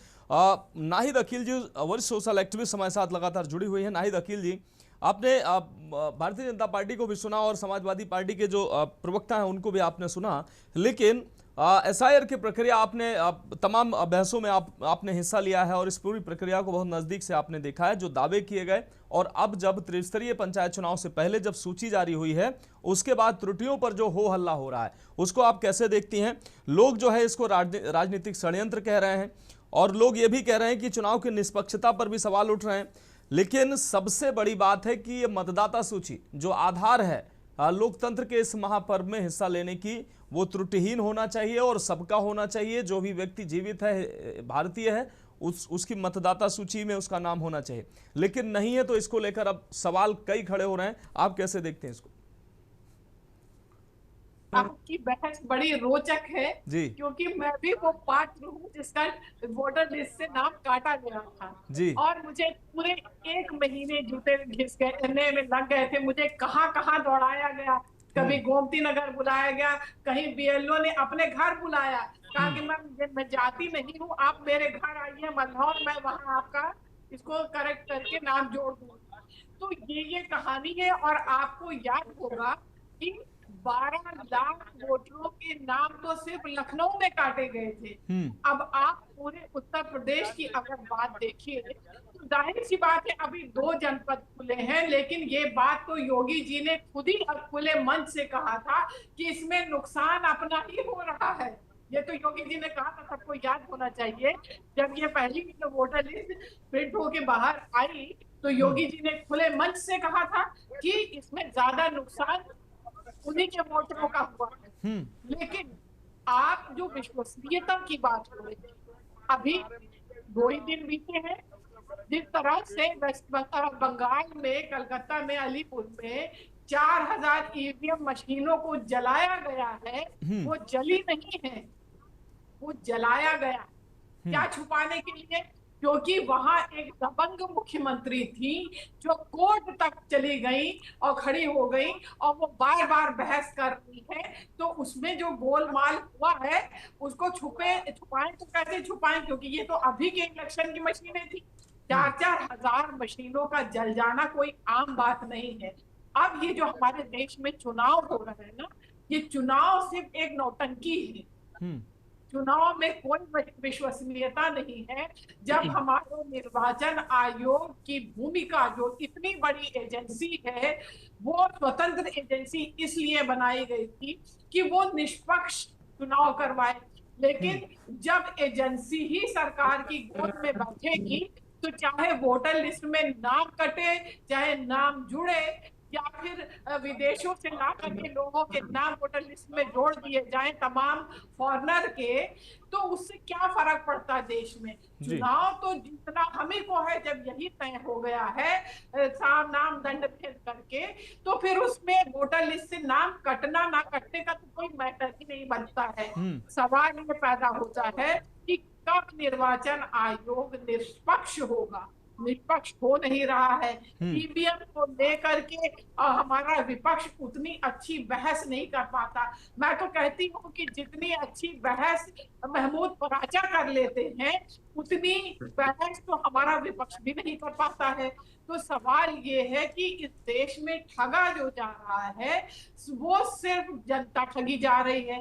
नाहिद अकील जी, वरिष्ठ सोशल एक्टिविस्ट हमारे साथ लगातार जुड़ी हुई है। नाहिद अकील जी, आपने भारतीय जनता पार्टी को भी सुना और समाजवादी पार्टी के जो प्रवक्ता हैं उनको भी आपने सुना, लेकिन SIR की प्रक्रिया आपने तमाम बहसों में आपने हिस्सा लिया है और इस पूरी प्रक्रिया को बहुत नज़दीक से आपने देखा है, जो दावे किए गए। और अब जब त्रिस्तरीय पंचायत चुनाव से पहले जब सूची जारी हुई है, उसके बाद त्रुटियों पर जो हो हल्ला हो रहा है, उसको आप कैसे देखती हैं? लोग जो है इसको राजनीतिक षड्यंत्र कह रहे हैं, और लोग ये भी कह रहे हैं कि चुनाव की निष्पक्षता पर भी सवाल उठ रहे हैं। लेकिन सबसे बड़ी बात है कि ये मतदाता सूची जो आधार है लोकतंत्र के इस महापर्व में हिस्सा लेने की, वो त्रुटिहीन होना चाहिए और सबका होना चाहिए। जो भी व्यक्ति जीवित है, भारतीय है, उसकी मतदाता सूची में उसका नाम होना चाहिए। लेकिन नहीं है, तो इसको लेकर अब सवाल कई खड़े हो रहे हैं। आप कैसे देखते हैं इसको? आपकी बहस बड़ी रोचक है जी, क्योंकि मैं भी वो पात्र हूँ जिसका वोटर लिस्ट से नाम काटा गया था जी। और मुझे पूरे 1 महीने जूते घिसने में लग गए थे। मुझे कहाँ कहाँ दौड़ाया गया, कभी गोमती नगर बुलाया गया, कहीं BLO ने अपने घर बुलाया, कहा कि मैं जाती नहीं हूँ, आप मेरे घर आइए मल्हौर, मैं वहाँ आपका इसको करेक्ट करके नाम जोड़ दूंगा। तो ये कहानी है। और आपको याद होगा कि 12 लाख वोटरों के नाम तो सिर्फ लखनऊ में काटे गए थे। अब आप पूरे उत्तर प्रदेश की अगर बात देखिए तो जाहिर सी बात है अभी 2 जनपद खुले हैं, लेकिन ये बात तो योगी जी ने खुद ही खुले मंच से कहा था कि इसमें नुकसान अपना ही हो रहा है। ये तो योगी जी ने कहा था, सबको याद होना चाहिए। जब ये पहली जो वोटर लिस्ट प्रिंट होके बाहर आई तो योगी जी ने खुले मंच से कहा था कि इसमें ज्यादा नुकसान उन्हीं के वोटरों का हुआ है। लेकिन आप जो विश्वसनीयता की बात हो रही है, अभी 2 ही दिन बीते हैं। जिस तरह से वेस्ट बंगाल में, कलकत्ता में, अलीपुर में 4000 EVM मशीनों को जलाया गया है, वो जली नहीं है, वो जलाया गया। क्या छुपाने के लिए? क्योंकि वहां एक दबंग मुख्यमंत्री थी जो कोर्ट तक चली गई और खड़ी हो गई और वो बार बार बहस कर रही है। तो उसमें जो गोलमाल हुआ है उसको छुपाएं तो कैसे छुपाएं, क्योंकि ये तो अभी के इलेक्शन की मशीनें थी। 4-4 हजार मशीनों का जल जाना कोई आम बात नहीं है। अब ये जो हमारे देश में चुनाव हो रहे हैं ना, ये चुनाव सिर्फ एक नौटंकी है। चुनाव में कोई विश्वसनीयता नहीं है। जब हमारे निर्वाचन आयोग की भूमिका, जो इतनी बड़ी एजेंसी है, वो स्वतंत्र एजेंसी इसलिए बनाई गई थी कि वो निष्पक्ष चुनाव करवाए। लेकिन जब एजेंसी ही सरकार की गोद में बैठेगी तो चाहे वोटर लिस्ट में नाम कटे, चाहे नाम जुड़े, या फिर विदेशों से ला करके लोगों के नाम वोटर लिस्ट में जोड़ दिए जाएं, तमाम फॉरेनर के, तो उससे क्या फर्क पड़ता है देश में? चुनाव तो जीतना हम ही को है। जब यही तय हो गया है साम नाम दंड भेद करके, तो फिर उसमें वोटर लिस्ट से नाम कटना ना कटने का तो कोई मैटर ही नहीं बनता है। सवाल ये पैदा होता है कि कब निर्वाचन आयोग निष्पक्ष होगा। निष्पक्ष हो नहीं रहा है। EVM को लेकर के हमारा विपक्ष उतनी अच्छी बहस नहीं कर पाता। मैं तो कहती हूँ कि जितनी अच्छी बहस महमूद पराचा कर लेते हैं, उतनी बहस तो हमारा विपक्ष भी नहीं कर पाता है। तो सवाल ये है कि इस देश में ठगा जो जा रहा है वो सिर्फ जनता ठगी जा रही है।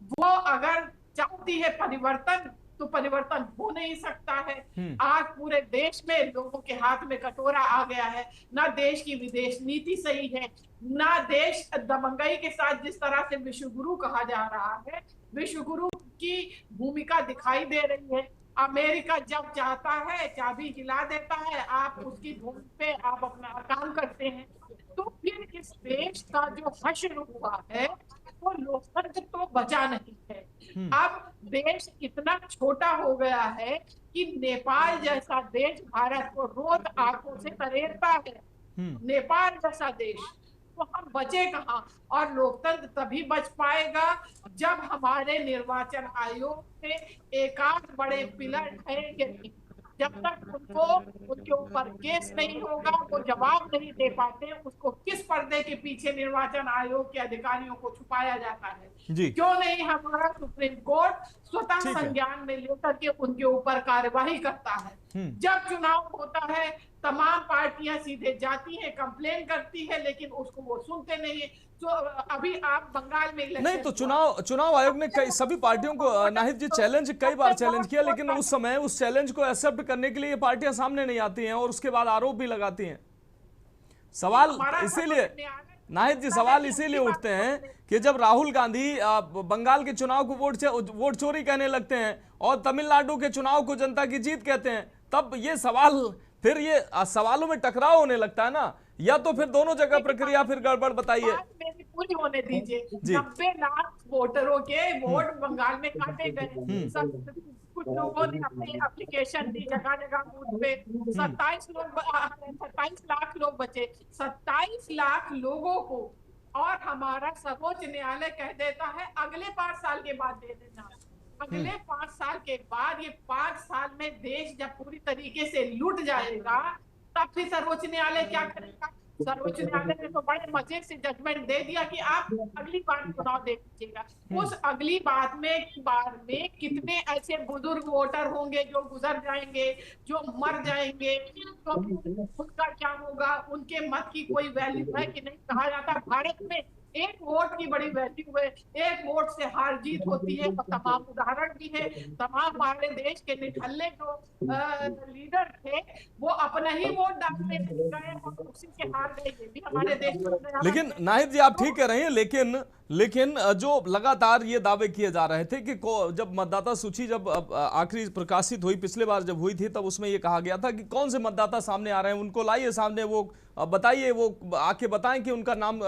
वो अगर चाहती है परिवर्तन तो परिवर्तन हो नहीं सकता है। आज पूरे देश में लोगों के हाथ में कटोरा आ गया है। ना देश की विदेश नीति सही है, ना देश दबंगई के साथ जिस तरह से विश्वगुरु कहा जा रहा है, विश्वगुरु की भूमिका दिखाई दे रही है। अमेरिका जब चाहता है चाबी हिला देता है, आप उसकी धुन पे आप अपना काम करते हैं। तो फिर इस देश का जो हश्र हुआ है वो लोकतंत्र तो बचा नहीं है। अब देश इतना छोटा हो गया है कि नेपाल जैसा देश भारत को रोज आंखों से तरेरता है। नेपाल जैसा देश, तो हम बचे कहाँ? और लोकतंत्र तभी बच पाएगा जब हमारे निर्वाचन आयोग से एकाध बड़े पिलर ठहरेंगे। जब तक उनको उनके ऊपर केस नहीं होगा, वो जवाब नहीं दे पाते, उसको किस पर्दे के पीछे निर्वाचन आयोग के अधिकारियों को छुपाया जाता है? क्यों नहीं हमारा सुप्रीम कोर्ट स्वतः संज्ञान में लेकर के उनके ऊपर कार्यवाही करता है? जब चुनाव होता है तमाम पार्टियां सीधे जाती हैं, कंप्लेन करती है, लेकिन उसको वो सुनते नहीं है। तो अभी आप बंगाल में नहीं, तो चुनाव आयोग ने कई सभी पार्टियों को नाहिद जी कई बार चैलेंज किया, लेकिन उस समय उस चैलेंज को एक्सेप्ट करने के लिए ये पार्टियां सामने नहीं आती हैं और उसके बाद आरोप भी लगाती हैं। सवाल इसीलिए नाहिद जी सवाल इसीलिए उठते हैं कि जब राहुल गांधी बंगाल के चुनाव को वोट चोरी कहने लगते हैं और तमिलनाडु के चुनाव को जनता की जीत कहते हैं, तब ये सवाल फिर ये सवालों में टकराव होने लगता है ना, या तो फिर दोनों जगह प्रक्रिया फिर गड़बड़ बताइए। मेरी पूरी होने दीजिए। 90 लाख वोटरों के वोट बंगाल में काटे गए। कुछ लोगों ने अपनी एप्लीकेशन दी जगह जगह बूथ पे, 27 लाख लोग बचे। 27 लाख लोगों को और हमारा सर्वोच्च न्यायालय कह देता है अगले 5 साल के बाद दे देना। अगले 5 साल के बाद, ये 5 साल में देश जब पूरी तरीके से लूट जाएगा तब फिर सर्वोच्च न्यायालय क्या करेगा? सर्वोच्च न्यायालय ने तो बड़े मजे से जजमेंट दे दिया कि आप अगली बार चुनाव दे दीजिएगा। उस अगली बार में कितने ऐसे बुजुर्ग वोटर होंगे जो गुजर जाएंगे, जो मर जाएंगे, तो उनका क्या होगा? उनके मत की कोई वैल्यू है कि नहीं? कहा जाता भारत में एक वोट की बड़ी वैल्यू है, एक वोट से हार जीत होती है। और तमाम उदाहरण भी है, तमाम हमारे देश के निठल्ले जो लीडर थे वो अपना ही वोट डालने गए और उसी के हार गए। ये भी हमारे देश में। लेकिन नाहिद जी आप ठीक कह रही हैं, लेकिन जो लगातार ये दावे किए जा रहे थे कि जब मतदाता सूची जब आखिरी प्रकाशित हुई, पिछले बार जब हुई थी, तब उसमें ये कहा गया था कि कौन से मतदाता सामने आ रहे हैं उनको लाइए सामने, वो बताइए, वो आके बताएं कि उनका नाम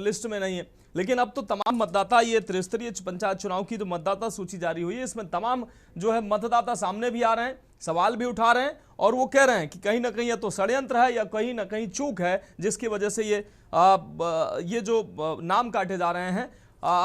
लिस्ट में नहीं है। लेकिन अब तो तमाम मतदाता, ये त्रिस्तरीय पंचायत चुनाव की जो मतदाता सूची जारी हुई है, इसमें तमाम जो है मतदाता सामने भी आ रहे हैं, सवाल भी उठा रहे हैं और वो कह रहे हैं कि कहीं ना कहीं या तो षड्यंत्र है या कहीं ना कहीं चूक है, जिसकी वजह से ये जो नाम काटे जा रहे हैं।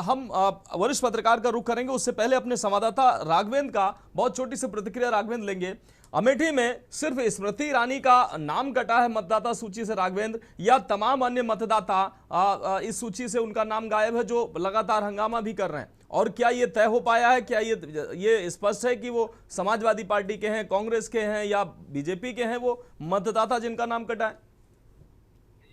हम वरिष्ठ पत्रकार का रुख करेंगे, उससे पहले अपने संवाददाता राघवेंद्र का बहुत छोटी सी प्रतिक्रिया राघवेंद्र लेंगे। अमेठी में सिर्फ स्मृति ईरानी का नाम कटा है मतदाता सूची से राघवेंद्र, या तमाम अन्य मतदाता इस सूची से उनका नाम गायब है जो लगातार हंगामा भी कर रहे हैं? और क्या ये तय हो पाया है, क्या ये स्पष्ट है कि वो समाजवादी पार्टी के हैं, कांग्रेस के हैं या बीजेपी के हैं वो मतदाता जिनका नाम कटा है?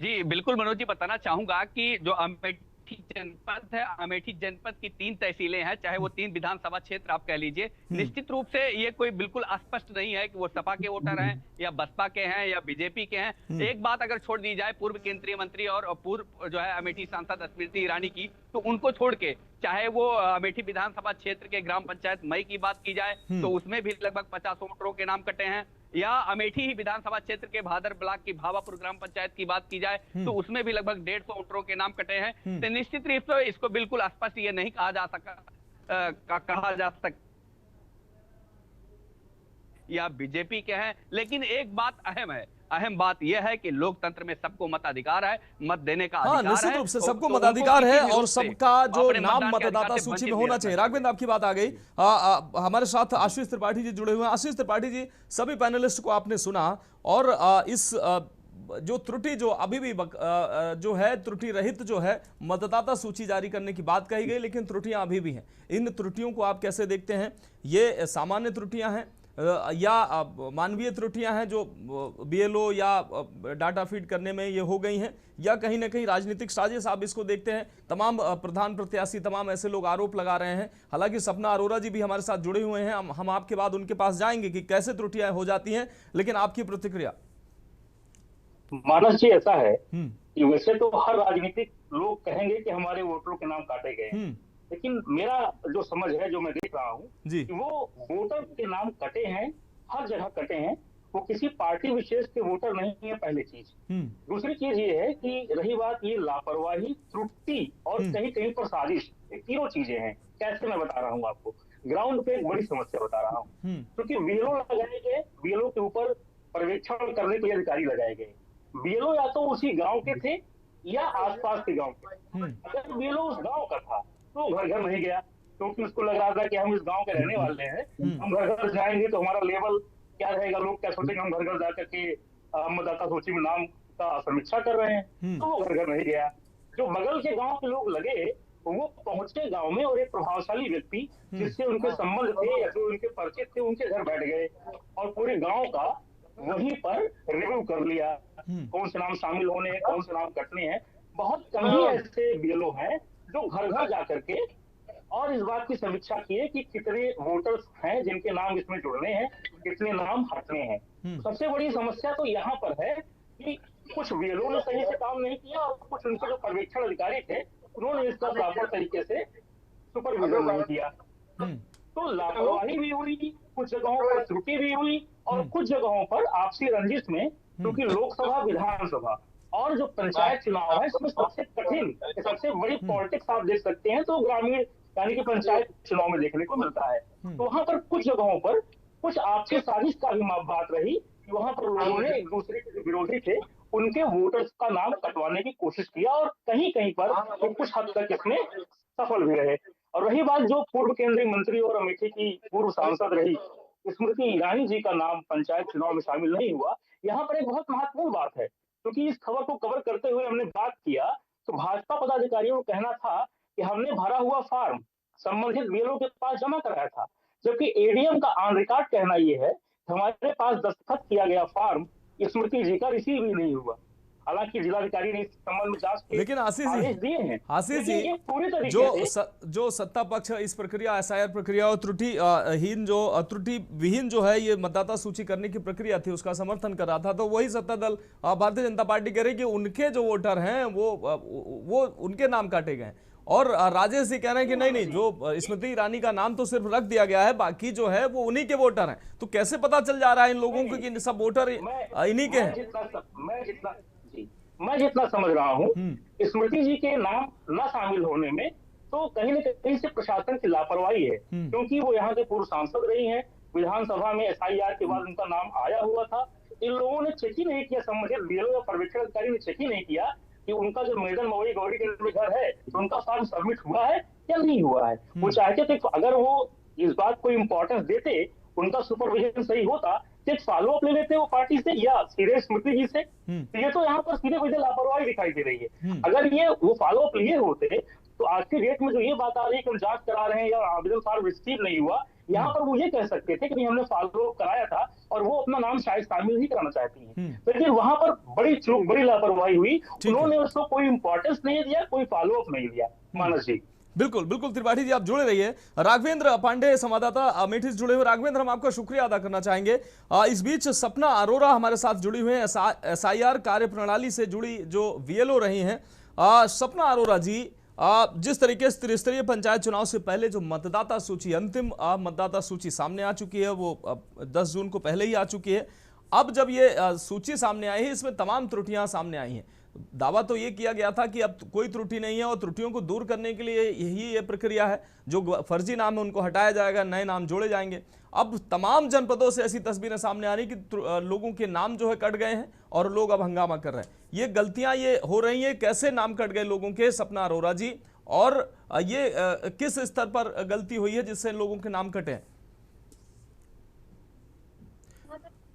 जी बिल्कुल मनोज जी, बताना चाहूंगा कि जो अमेठी जनपद है, अमेठी जनपद की 3 तहसीलें हैं, चाहे वो 3 विधानसभा क्षेत्र आप कह लीजिए, निश्चित रूप से ये कोई बिल्कुल स्पष्ट नहीं है कि वो सपा के वोटर हैं या बसपा के हैं या बीजेपी के हैं। एक बात अगर छोड़ दी जाए पूर्व केंद्रीय मंत्री और पूर्व जो है अमेठी सांसद स्मृति ईरानी की, तो उनको छोड़ के चाहे वो अमेठी विधानसभा क्षेत्र के ग्राम पंचायत मई की बात की जाए तो उसमें भी लगभग 50 वोटरों के नाम कटे हैं, या अमेठी ही विधानसभा क्षेत्र के भादर ब्लॉक की भावापुर ग्राम पंचायत की बात की जाए तो उसमें भी लगभग 150 वोटरों के नाम कटे हैं। तो निश्चित रूप से इसको बिल्कुल स्पष्ट ये नहीं कहा जा सकता या बीजेपी के हैं। लेकिन एक बात अहम बात यह है कि लोकतंत्र में सबको मताधिकार है, मत देने का अधिकार है। निश्चित रूप से सबको मताधिकार है और सबका जो नाम मतदाता सूची में होना चाहिए। राघवेंद्र आपकी बात आ गई। हमारे साथ आशीष त्रिपाठी जी जुड़े हुए हैं। आशीष त्रिपाठी जी, सभी पैनलिस्ट को आपने सुना और इस जो त्रुटि जो अभी भी जो है त्रुटि रहित जो है मतदाता सूची जारी करने की बात कही गई, लेकिन त्रुटियां अभी भी हैं। इन त्रुटियों को आप कैसे देखते हैं? ये सामान्य त्रुटियां हैं या मानवीय त्रुटियां हैं जो बीएलओ या डाटा फीड करने में ये हो गई हैं, या कहीं ना कहीं राजनीतिक साजिश आप इसको देखते हैं? तमाम प्रधान प्रत्याशी, तमाम ऐसे लोग आरोप लगा रहे हैं। हालांकि सपना अरोरा जी भी हमारे साथ जुड़े हुए हैं, हम आपके बाद उनके पास जाएंगे कि कैसे त्रुटियां हो जाती हैं, लेकिन आपकी प्रतिक्रिया। मानस जी, ऐसा है कि वैसे तो हर राजनीतिक लोग कहेंगे कि हमारे वोटरों के नाम काटे गए, लेकिन मेरा जो समझ है, जो मैं देख रहा हूँ कि वो वोटर के नाम कटे हैं, हर जगह कटे हैं, वो किसी पार्टी विशेष के वोटर नहीं है, पहली चीज। दूसरी चीज ये है कि रही बात ये लापरवाही, त्रुटि और कहीं कहीं पर साजिश, ये तीनों चीजें हैं। कैसे मैं बता रहा हूँ आपको, ग्राउंड पे एक बड़ी समस्या बता रहा हूँ, क्योंकि बीएलओ लगाए गए, बीएलओ के ऊपर पर्यवेक्षण करने के लिए अधिकारी लगाए गए। बीएलओ या तो उसी गांव के थे या आसपास के गांव के। अगर बीएलओ उस गांव का था तो घर घर नहीं गया, क्योंकि उसको लग रहा था कि हम इस गांव के रहने वाले हैं, हम घर घर जाएंगे तो हमारा लेवल क्या रहेगा, लोग क्या सोचेंगे हम घर घर जाकर के मतदाता सूची में नाम का समीक्षा कर रहे हैं। तो वो घर घर नहीं गया। जो बगल के गांव के लोग लगे वो पहुंचे गांव में और एक प्रभावशाली व्यक्ति जिससे उनके संबंध थे या जो उनके परिचित थे उनके घर बैठ गए और पूरे गांव का वहीं पर रिव्यू कर लिया, कौन से नाम शामिल होने हैं, कौन से नाम कटने हैं। बहुत कम ही ऐसे बीएलओ हैं जो घर घर जाकर के और इस बात की समीक्षा की है कि कितने वोटर्स हैं जिनके नाम इसमें जुड़ने हैं, कितने नाम हटने हैं। सबसे बड़ी समस्या तो यहाँ पर है कि कुछ बीएलओ ने सही से काम नहीं किया और कुछ उनके जो पर्यवेक्षण अधिकारी थे उन्होंने इसका प्रॉपर तरीके से सुपरविजन नहीं किया। तो लापरवाही भी हुई, कुछ जगहों पर त्रुटि भी हुई और कुछ जगहों पर आपसी रंजिश में, क्योंकि लोकसभा विधानसभा और जो पंचायत चुनाव है इसमें सबसे कठिन, सबसे बड़ी पॉलिटिक्स आप देख सकते हैं तो ग्रामीण यानी कि पंचायत चुनाव में देखने को मिलता है। तो वहां पर कुछ जगहों पर कुछ आपसी साजिश का भी बात रही कि वहां पर लोगों ने एक दूसरे के जो विरोधी थे उनके वोटर्स का नाम कटवाने की कोशिश किया और कहीं कहीं पर तो कुछ हद तक इसमें सफल भी रहे। और रही बात जो पूर्व केंद्रीय मंत्री और अमेठी की पूर्व सांसद रही स्मृति ईरानी जी का नाम पंचायत चुनाव में शामिल नहीं हुआ, यहाँ पर एक बहुत महत्वपूर्ण बात है क्योंकि इस खबर को कवर करते हुए हमने बात किया तो भाजपा पदाधिकारियों को कहना था कि हमने भरा हुआ फॉर्म संबंधित बीएलओ के पास जमा कराया था, जबकि एडीएम का ऑन रिकॉर्ड कहना यह है कि हमारे पास दस्तखत किया गया फॉर्म स्मृति जी का रिसीव ही नहीं हुआ। हालांकि जिलाधिकारी ने इस संबंध में जांच के लेकिन आशीष जी पूरी तरीके जो सत्ता पक्ष इस प्रक्रिया एसआईआर प्रक्रिया और त्रुटि विहीन जो है ये मतदाता सूची करने की प्रक्रिया थी उसका समर्थन कर रहा था, तो वही सत्ता दल भारतीय जनता पार्टी कह रही कि उनके जो वोटर हैं वो उनके नाम काटे गए और राजेश जी कह रहे हैं कि नहीं जो स्मृति ईरानी का नाम तो सिर्फ रख दिया गया है, बाकी जो है वो उन्हीं के वोटर हैं। तो कैसे पता चल जा रहा है इन लोगों को कि सब वोटर इन्हीं के हैं? मैं जितना समझ रहा हूँ स्मृति जी के नाम न शामिल होने में तो कहीं न कहीं से प्रशासन की लापरवाही है, क्योंकि वो यहाँ के पूर्व सांसद रही हैं, विधानसभा में एसआईआर के बाद उनका नाम आया हुआ था। इन लोगों ने चेक ही नहीं किया, संबंधित बीएलओ या पर्यवेक्षण अधिकारी ने चेक ही नहीं किया कि उनका जो मेडन मवई गौरी के घर है तो उनका फॉर्म सबमिट हुआ है या नहीं हुआ है। वो चाहते थे अगर वो इस बात को इम्पोर्टेंस देते, उनका सुपरविजन सही होता, एक फॉलो अप ले लेते वो पार्टी से या सीधे स्मृति जी से। ये तो यहाँ पर सीधे कोई लापरवाही दिखाई दे रही है। अगर ये वो फॉलो अप लिए होते तो आज की डेट में जो ये बात आ रही है कि हम जांच करा रहे हैं या आवेदन फॉर्म रिसीव नहीं हुआ, यहाँ पर वो ये कह सकते थे कि हमने फॉलो अप कराया था और वो अपना नाम शायद शामिल ही कराना चाहती हैं। लेकिन वहां पर बड़ी चूक, बड़ी लापरवाही हुई, उन्होंने उसको कोई इंपॉर्टेंस नहीं दिया, कोई फॉलो अप नहीं दिया। मानस जी बिल्कुल बिल्कुल, त्रिपाठी जी आप जुड़े रहिए। राघवेंद्र पांडे संवाददाता अमेठी से जुड़े हुए। राघवेंद्र, हम आपका शुक्रिया अदा करना चाहेंगे। इस बीच सपना अरोरा हमारे साथ जुड़ी हुई हैं, एसआईआर कार्यप्रणाली से जुड़ी जो वीएलओ रही हैं। सपना अरोरा जी, जिस तरीके से त्रिस्तरीय पंचायत चुनाव से पहले जो मतदाता सूची, अंतिम मतदाता सूची सामने आ चुकी है वो 10 जून को पहले ही आ चुकी है। अब जब ये सूची सामने आई है इसमें तमाम त्रुटियां सामने आई हैं। दावा तो ये किया गया था कि अब कोई त्रुटि नहीं है और त्रुटियों को दूर करने के लिए यही ये प्रक्रिया है, जो फर्जी नाम है उनको हटाया जाएगा, नए नाम जोड़े जाएंगे। अब तमाम जनपदों से ऐसी तस्वीरें सामने आ रही कि लोगों के नाम जो है कट गए हैं और लोग अब हंगामा कर रहे हैं। ये गलतियां ये हो रही हैं, कैसे नाम कट गए लोगों के, सपना अरोरा जी, और ये किस स्तर पर गलती हुई है जिससे लोगों के नाम कटे हैं?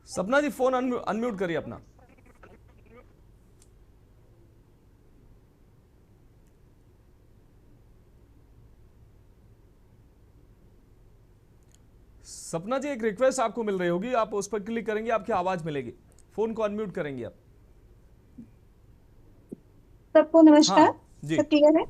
सपना जी फोन अनम्यूट करिए अपना। सपना जी, एक रिक्वेस्ट आपको मिल रही होगी, आप उस पर क्लिक करेंगे, आपकी आवाज मिलेगी। फोन को अनम्यूट करेंगे आप। सबको नमस्कार। हाँ, जी। सब क्लियर है?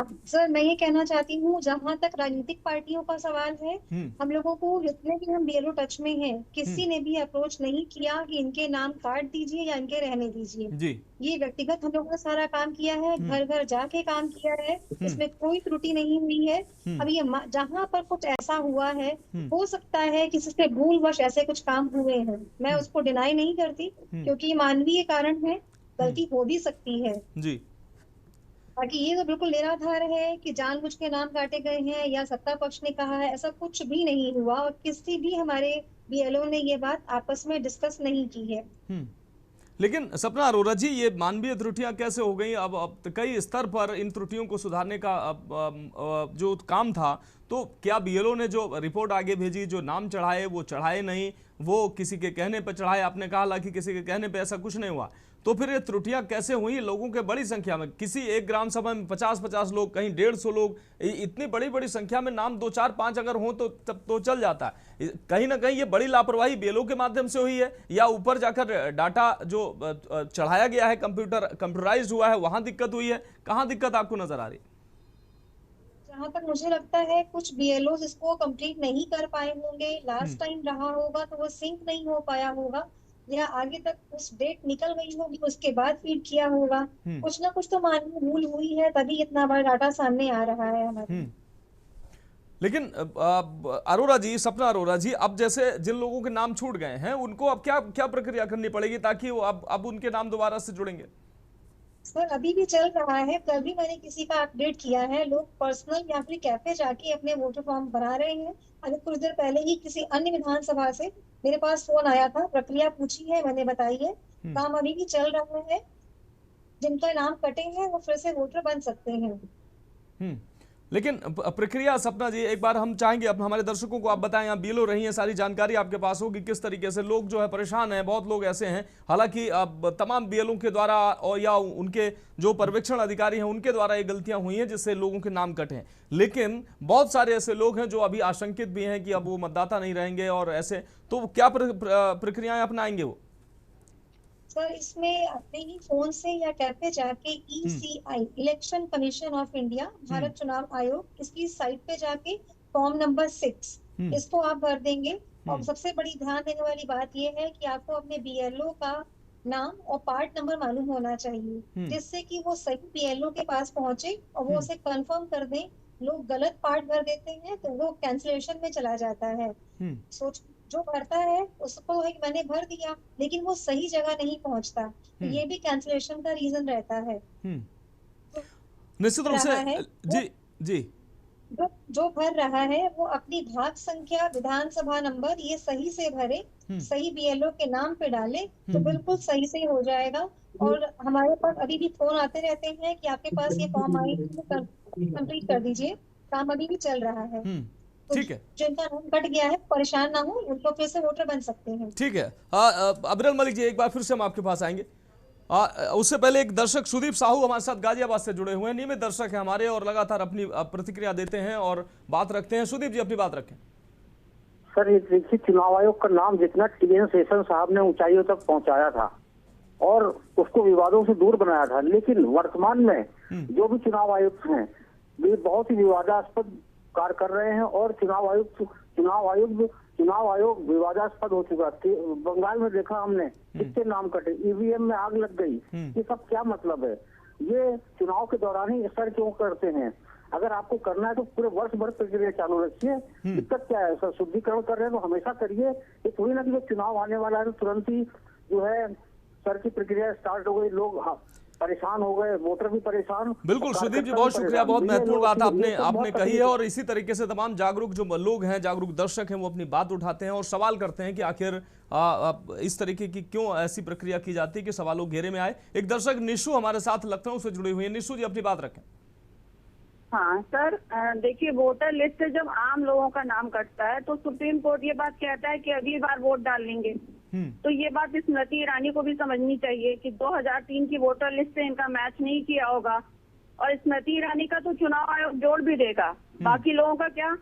सर, मैं ये कहना चाहती हूँ, जहाँ तक राजनीतिक पार्टियों का सवाल है, हम लोगों को जितने भी हम बीएलओ टच में हैं, किसी ने भी अप्रोच नहीं किया कि इनके नाम काट दीजिए या इनके रहने दीजिए जी। ये व्यक्तिगत हम लोगों ने सारा काम किया है, घर घर जाके काम किया है, इसमें कोई त्रुटि नहीं हुई है। अब ये जहाँ पर कुछ ऐसा हुआ है, हो सकता है किसी से भूलवश ऐसे कुछ काम हुए हैं, मैं उसको डिनाई नहीं करती, क्योंकि मानवीय कारण है, गलती हो भी सकती है जी। बाकी ये तो बिल्कुल निराधार है कि जानबूझ के नाम काटे गए हैं या सत्ता पक्ष ने कहा है, ऐसा कुछ भी नहीं हुआ और किसी भी हमारे बीएलओ ने ये बात आपस में डिस्कस नहीं की है। लेकिन सपना अरोरा जी, ये मानवीय त्रुटियां कैसे हो गई? अब कई स्तर पर इन त्रुटियों को सुधारने का जो काम था, तो क्या बीएलओ ने जो रिपोर्ट आगे भेजी, जो नाम चढ़ाए वो चढ़ाए नहीं, वो किसी के कहने पर चढ़ाए? आपने कहा हालांकि किसी के कहने पे ऐसा कुछ नहीं हुआ, तो फिर ये त्रुटियां कैसे हुई? लोगों के बड़ी संख्या में, किसी एक ग्राम सभा में 50-50 लोग, कहीं 150 लोग, इतनी बड़ी बड़ी संख्या में नाम 2, 4, 5 अगर हो तो तब तो चल जाता है। कहीं ना कहीं ये बड़ी लापरवाही बीएलओ के माध्यम से हुई है, या ऊपर जाकर डाटा जो चढ़ाया गया है कंप्यूटराइज्ड हुआ है, वहां दिक्कत हुई है? कहाँ दिक्कत आपको नजर आ रही? जहाँ तक मुझे लगता है कुछ बीएलओ इसको कंप्लीट नहीं कर पाए होंगे, लास्ट टाइम रहा होगा तो वो सिंक नहीं हो पाया होगा, या आगे तक उस डेट निकल गई होगी उसके बाद फीड किया होगा। कुछ ना कुछ तो मानवीय भूल हुई है, तभी इतना बड़ा डाटा सामने आ रहा है हमारे। लेकिन अरोरा जी, सपना अरोरा जी, अब जैसे जिन लोगों के नाम छूट गए हैं उनको अब क्या प्रक्रिया करनी पड़ेगी ताकि वो अब उनके नाम दोबारा से जुड़ेंगे? सर अभी भी चल रहा है, कल भी मैंने किसी का अपडेट किया है, लोग पर्सनल या फिर कैफे जाके अपने वोटर फॉर्म बना रहे हैं। अभी कुछ देर पहले ही किसी अन्य विधानसभा से मेरे पास फोन आया था, प्रक्रिया पूछी है, मैंने बताई है, काम अभी भी चल रहा है। जिनका नाम कटे हैं वो फिर से वोटर बन सकते हैं। लेकिन प्रक्रिया, सपना जी, एक बार हम चाहेंगे अब हमारे दर्शकों को आप बताएं, यहाँ बीएलओ रही हैं, सारी जानकारी आपके पास होगी किस तरीके से लोग जो है परेशान हैं। बहुत लोग ऐसे हैं, हालांकि अब तमाम बीएलओ के द्वारा और या उनके जो पर्यवेक्षण अधिकारी हैं उनके द्वारा ये गलतियां हुई हैं जिससे लोगों के नाम कटे हैं, लेकिन बहुत सारे ऐसे लोग हैं जो अभी आशंकित भी हैं कि अब वो मतदाता नहीं रहेंगे और ऐसे, तो क्या प्रक्रियाएं अपनाएंगे वो? सर इसमें अपने ही फोन से या कैफे जाके ECI election commission of India, Bharat चुनाव आयोग, इसकी साइट पे जाके फॉर्म नंबर 6 इसको आप भर देंगे। और सबसे बड़ी ध्यान देने वाली बात यह है कि आपको अपने बीएलओ का नाम और पार्ट नंबर मालूम होना चाहिए, जिससे कि वो सही बीएलओ के पास पहुंचे और वो उसे कंफर्म कर दें। लोग गलत पार्ट भर देते हैं तो वो कैंसिलेशन में चला जाता है। सोच जो भरता है उसको है कि मैंने भर दिया, लेकिन वो सही जगह नहीं पहुंचता, तो ये भी कैंसिलेशन का रीजन रहता है। निश्चित रूप से जी जो भर रहा है वो अपनी भाग संख्या, विधानसभा नंबर ये सही से भरे, सही बीएलओ के नाम पे डाले तो बिल्कुल सही से हो जाएगा। और हमारे पास अभी भी फोन आते रहते हैं कि आपके पास ये फॉर्म आई, कंप्लीट कर दीजिए, काम अभी भी चल रहा है। ठीक है, जिनका नाम कट गया है परेशान ना हो, उनको फिर से वोटर बन सकते हैं। ठीक है। अब्दुल मलिक जी, एक बार फिर से हम आपके पास आएंगे। उससे पहले एक दर्शक सुदीप साहू हमारे साथ गाजियाबाद से जुड़े हुए हैं, नियमित दर्शक हैं हमारे और लगातार अपनी प्रतिक्रिया देते हैं और बात रखते हैं। सुदीप जी, अपनी बात रखें। सर ये देखिए, चुनाव आयोग का नाम जितना TN शेषन साहब ने ऊंचाइयों तक पहुंचाया था और उसको विवादों से दूर बनाया था, लेकिन वर्तमान में जो भी चुनाव आयुक्त हैं वे बहुत ही विवादास्पद कार्य कर रहे हैं और चुनाव आयोग विवादास्पद हो चुका। बंगाल में देखा हमने कितने नाम कटे, EVM में आग लग गई। ये सब क्या मतलब है? ये चुनाव के दौरान ही सर क्यों करते हैं? अगर आपको करना है तो पूरे वर्ष भर प्रक्रिया चालू रखिए। दिक्कत क्या है सर? शुद्धिकरण कर रहे हैं तो हमेशा करिए। ये थोड़ी ना कि जो चुनाव आने वाला है तो तुरंत ही जो है सर की प्रक्रिया स्टार्ट हो गई, लोग परेशान हो गए, वोटर भी परेशान। बिल्कुल सुदीप जी, बहुत शुक्रिया, बहुत महत्वपूर्ण बात आपने कही है और इसी तरीके से तमाम जागरूक जो लोग हैं, जागरूक दर्शक हैं, वो अपनी बात उठाते हैं और सवाल करते हैं कि आखिर इस तरीके की क्यों ऐसी प्रक्रिया की जाती है कि सवालों घेरे में आए। एक दर्शक निशु हमारे साथ लखनऊ से जुड़ी हुई है। निशु जी, अपनी बात रखें। हाँ सर, देखिए वोटर लिस्ट से जब आम लोगों का नाम कटता है तो सुप्रीम कोर्ट ये बात कहता है कि अगली बार वोट डाल लेंगे। तो ये बात स्मृति ईरानी को भी समझनी चाहिए कि 2003 की वोटर लिस्ट से इनका मैच नहीं किया होगा। और स्मृति ईरानी का तो चुनाव आयोग जोड़ भी देगा, बाकी लोगों का क्या?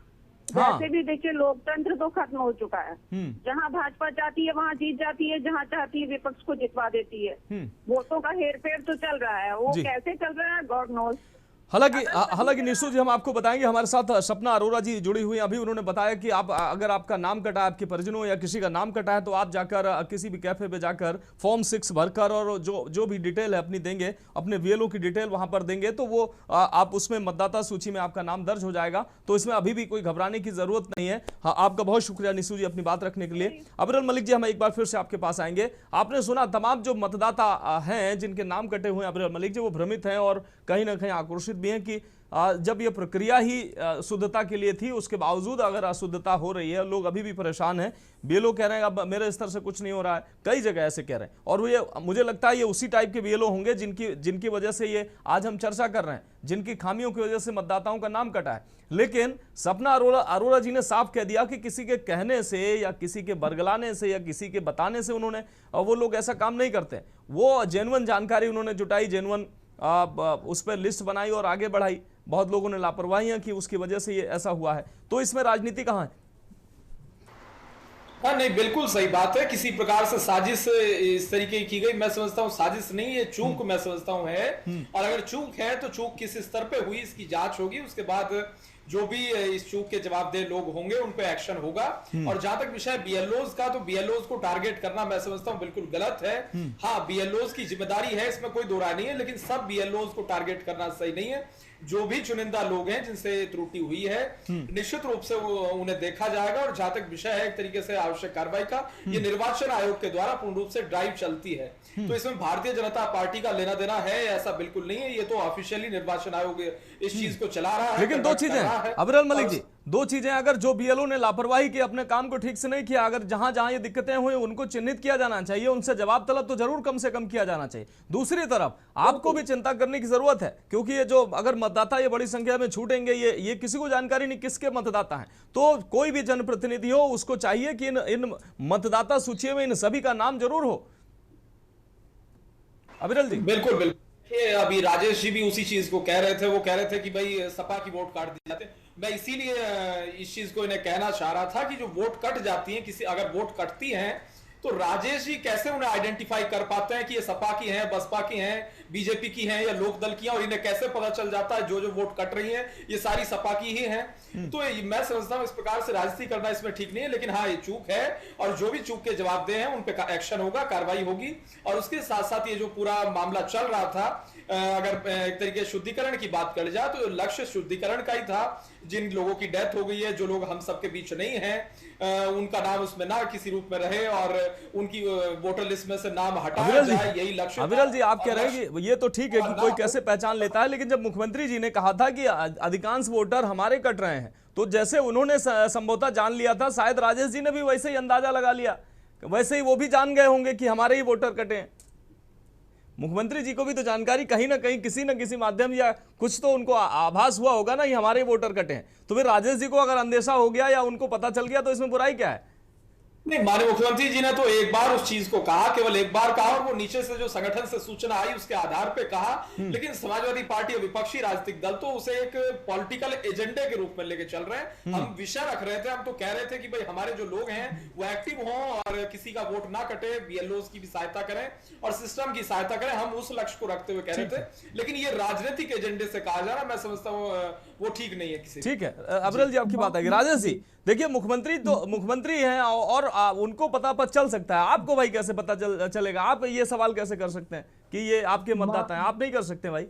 वैसे भी देखिए लोकतंत्र तो खत्म हो चुका है। जहां भाजपा चाहती है वहां जीत जाती है, जहां चाहती है विपक्ष को जितवा देती है। वोटों का हेरफेर तो चल रहा है, वो कैसे चल रहा है गॉड नोज। हालांकि निशु जी, हम आपको बताएंगे, हमारे साथ सपना अरोरा जी जुड़ी हुई। अभी उन्होंने बताया कि आप अगर आपका नाम कटा है, आपके परिजनों या किसी का नाम कटा है, तो आप जाकर किसी भी कैफे पे जाकर फॉर्म 6 भरकर और जो भी डिटेल है अपनी देंगे, अपने बीएलओ की डिटेल वहां पर देंगे, तो वो आप उसमें मतदाता सूची में आपका नाम दर्ज हो जाएगा। तो इसमें अभी भी कोई घबराने की जरूरत नहीं है। हाँ, आपका बहुत शुक्रिया निशु जी अपनी बात रखने के लिए। अब्दुल मलिक जी, हम एक बार फिर से आपके पास आएंगे। आपने सुना तमाम जो मतदाता हैं जिनके नाम कटे हुए हैं अब्दुल मलिक जी, वो भ्रमित हैं और कहीं ना कहीं आक्रोशित भी हैं कि जब ये प्रक्रिया ही शुद्धता के लिए थी, उसके बावजूद अगर अशुद्धता हो रही है, लोग अभी भी परेशान हैं। बीएलओ कह रहे हैं अब मेरे स्तर से कुछ नहीं हो रहा है, कई जगह ऐसे कह रहे हैं। और ये मुझे लगता है ये उसी टाइप के बीएलओ होंगे जिनकी वजह से ये आज हम चर्चा कर रहे हैं, जिनकी खामियों की वजह से मतदाताओं का नाम कटा है। लेकिन सपना अरोड़ा जी ने साफ कह दिया कि किसी के कहने से या किसी के बरगलाने से या किसी के बताने से उन्होंने, वो लोग ऐसा काम नहीं करते। वो जेन्युइन जानकारी उन्होंने जुटाई, जेन्युइन उस पर लिस्ट बनाई और आगे बढ़ाई। बहुत लोगों ने लापरवाहियां की, उसकी वजह से ये ऐसा हुआ है। तो इसमें राजनीति कहां है? हाँ नहीं, बिल्कुल सही बात है। किसी प्रकार से साजिश इस तरीके की गई, मैं समझता हूँ साजिश नहीं है, चूक मैं समझता हूँ है। और अगर चूक है तो चूक किस स्तर पे हुई इसकी जांच होगी, उसके बाद जो भी इस चूक के जवाबदेह लोग होंगे उन पे एक्शन होगा। और जहां तक विषय बीएलओज का, तो बीएलओज को टारगेट करना मैं समझता हूं बिल्कुल गलत है। हाँ, बीएलओज की जिम्मेदारी है, इसमें कोई दो राय नहीं है, लेकिन सब बीएलओज को टारगेट करना सही नहीं है। जो भी चुनिंदा लोग हैं जिनसे त्रुटि हुई है, निश्चित रूप से उन्हें देखा जाएगा। और जहां तक विषय है एक तरीके से आवश्यक कार्रवाई का, ये निर्वाचन आयोग के द्वारा पूर्ण रूप से ड्राइव चलती है, तो इसमें भारतीय जनता पार्टी का लेना देना है ऐसा बिल्कुल नहीं है। ये तो ऑफिशियली निर्वाचन आयोग इस चीज को चला रहा है। लेकिन दो चीजें, अबरल मलिक जी, दो चीजें, अगर जो बीएलओ ने लापरवाही की, अपने काम को ठीक से नहीं किया, अगर जहां जहां ये दिक्कतें हुई उनको चिन्हित किया जाना चाहिए, उनसे जवाब तलब तो जरूर कम से कम किया जाना चाहिए। दूसरी तरफ आपको भी चिंता करने की जरूरत है, क्योंकि ये जो अगर मतदाता ये बड़ी संख्या में छूटेंगे, ये किसी को जानकारी नहीं किसके मतदाता हैं। तो कोई भी जनप्रतिनिधि हो उसको चाहिए कि इन मतदाता सूची में इन सभी का नाम जरूर हो। अविरल जी, बिल्कुल बिल्कुल। अभी राजेश जी भी उसी चीज को कह रहे थे, वो कह रहे थे कि भाई सपा की वोट काट दी जाते। मैं इसीलिए इस चीज को इन्हें कहना चाह रहा था कि जो वोट कट जाती है, किसी अगर वोट कटती हैं तो राजेश जी कैसे उन्हें आइडेंटिफाई कर पाते हैं कि ये सपा की हैं, बसपा की हैं, बीजेपी की हैं या लोकदल की हैं, और इन्हें कैसे पता चल जाता है जो जो वोट कट रही हैं ये सारी सपा की ही हैं। तो मैं समझता हूं इस प्रकार से राजनीति करना इसमें ठीक नहीं है। लेकिन हाँ, ये चूक है और जो भी चूक के जवाबदेह हैं उन पे एक्शन होगा, कार्रवाई होगी। और उसके साथ साथ ये जो पूरा मामला चल रहा था, अगर एक तरीके शुद्धिकरण की बात कर जाए तो लक्ष्य शुद्धिकरण का ही था। जिन लोगों की डेथ हो गई है, जो लोग हम सबके बीच नहीं हैं, उनका नाम उसमें ना किसी रूप में रहे और उनकी वोटर लिस्ट में से नाम हटाया जाए, यही लक्ष्य। अविरल जी, आप कह रहे हैं कि ये तो ठीक है कि कोई कैसे पहचान लेता है, लेकिन जब मुख्यमंत्री जी ने कहा था कि अधिकांश वोटर हमारे कट रहे हैं, तो जैसे उन्होंने संभवतः जान लिया था, शायद राजेश जी ने भी वैसे ही अंदाजा लगा लिया, वैसे ही वो भी जान गए होंगे कि हमारे ही वोटर कटे हैं। मुख्यमंत्री जी को भी तो जानकारी कहीं ना कहीं किसी न किसी माध्यम या कुछ तो उनको आभास हुआ होगा ना, ये हमारे वोटर कटे हैं। तो फिर राजेश जी को अगर अंदेशा हो गया या उनको पता चल गया तो इसमें बुराई क्या है? नहीं, माननीय मुख्यमंत्री जी ने तो एक बार उस चीज को कहा, केवल एक बार कहा, और वो नीचे से जो संगठन से सूचना आई उसके आधार पे कहा। लेकिन समाजवादी पार्टी और विपक्षी राजनीतिक दल तो उसे एक पॉलिटिकल एजेंडे के रूप में लेके चल रहे हैं। हम विषय रख रहे थे, हम तो कह रहे थे कि भाई हमारे जो लोग हैं वो एक्टिव हों और किसी का वोट ना कटे, बीएलओज की भी सहायता करें और सिस्टम की सहायता करें। हम उस लक्ष्य को रखते हुए कह रहे थे। लेकिन ये राजनीतिक एजेंडे से कहा जा रहा, मैं समझता हूँ वो ठीक नहीं है किसी। ठीक है, अबरल जी आपकी बात है। राजेश जी देखिए, मुख्यमंत्री हैं और उनको पता चल सकता है, आपको भाई कैसे पता चलेगा? आप ये सवाल कैसे कर सकते हैं कि ये आपके मतदाता हैं? आप नहीं कर सकते भाई।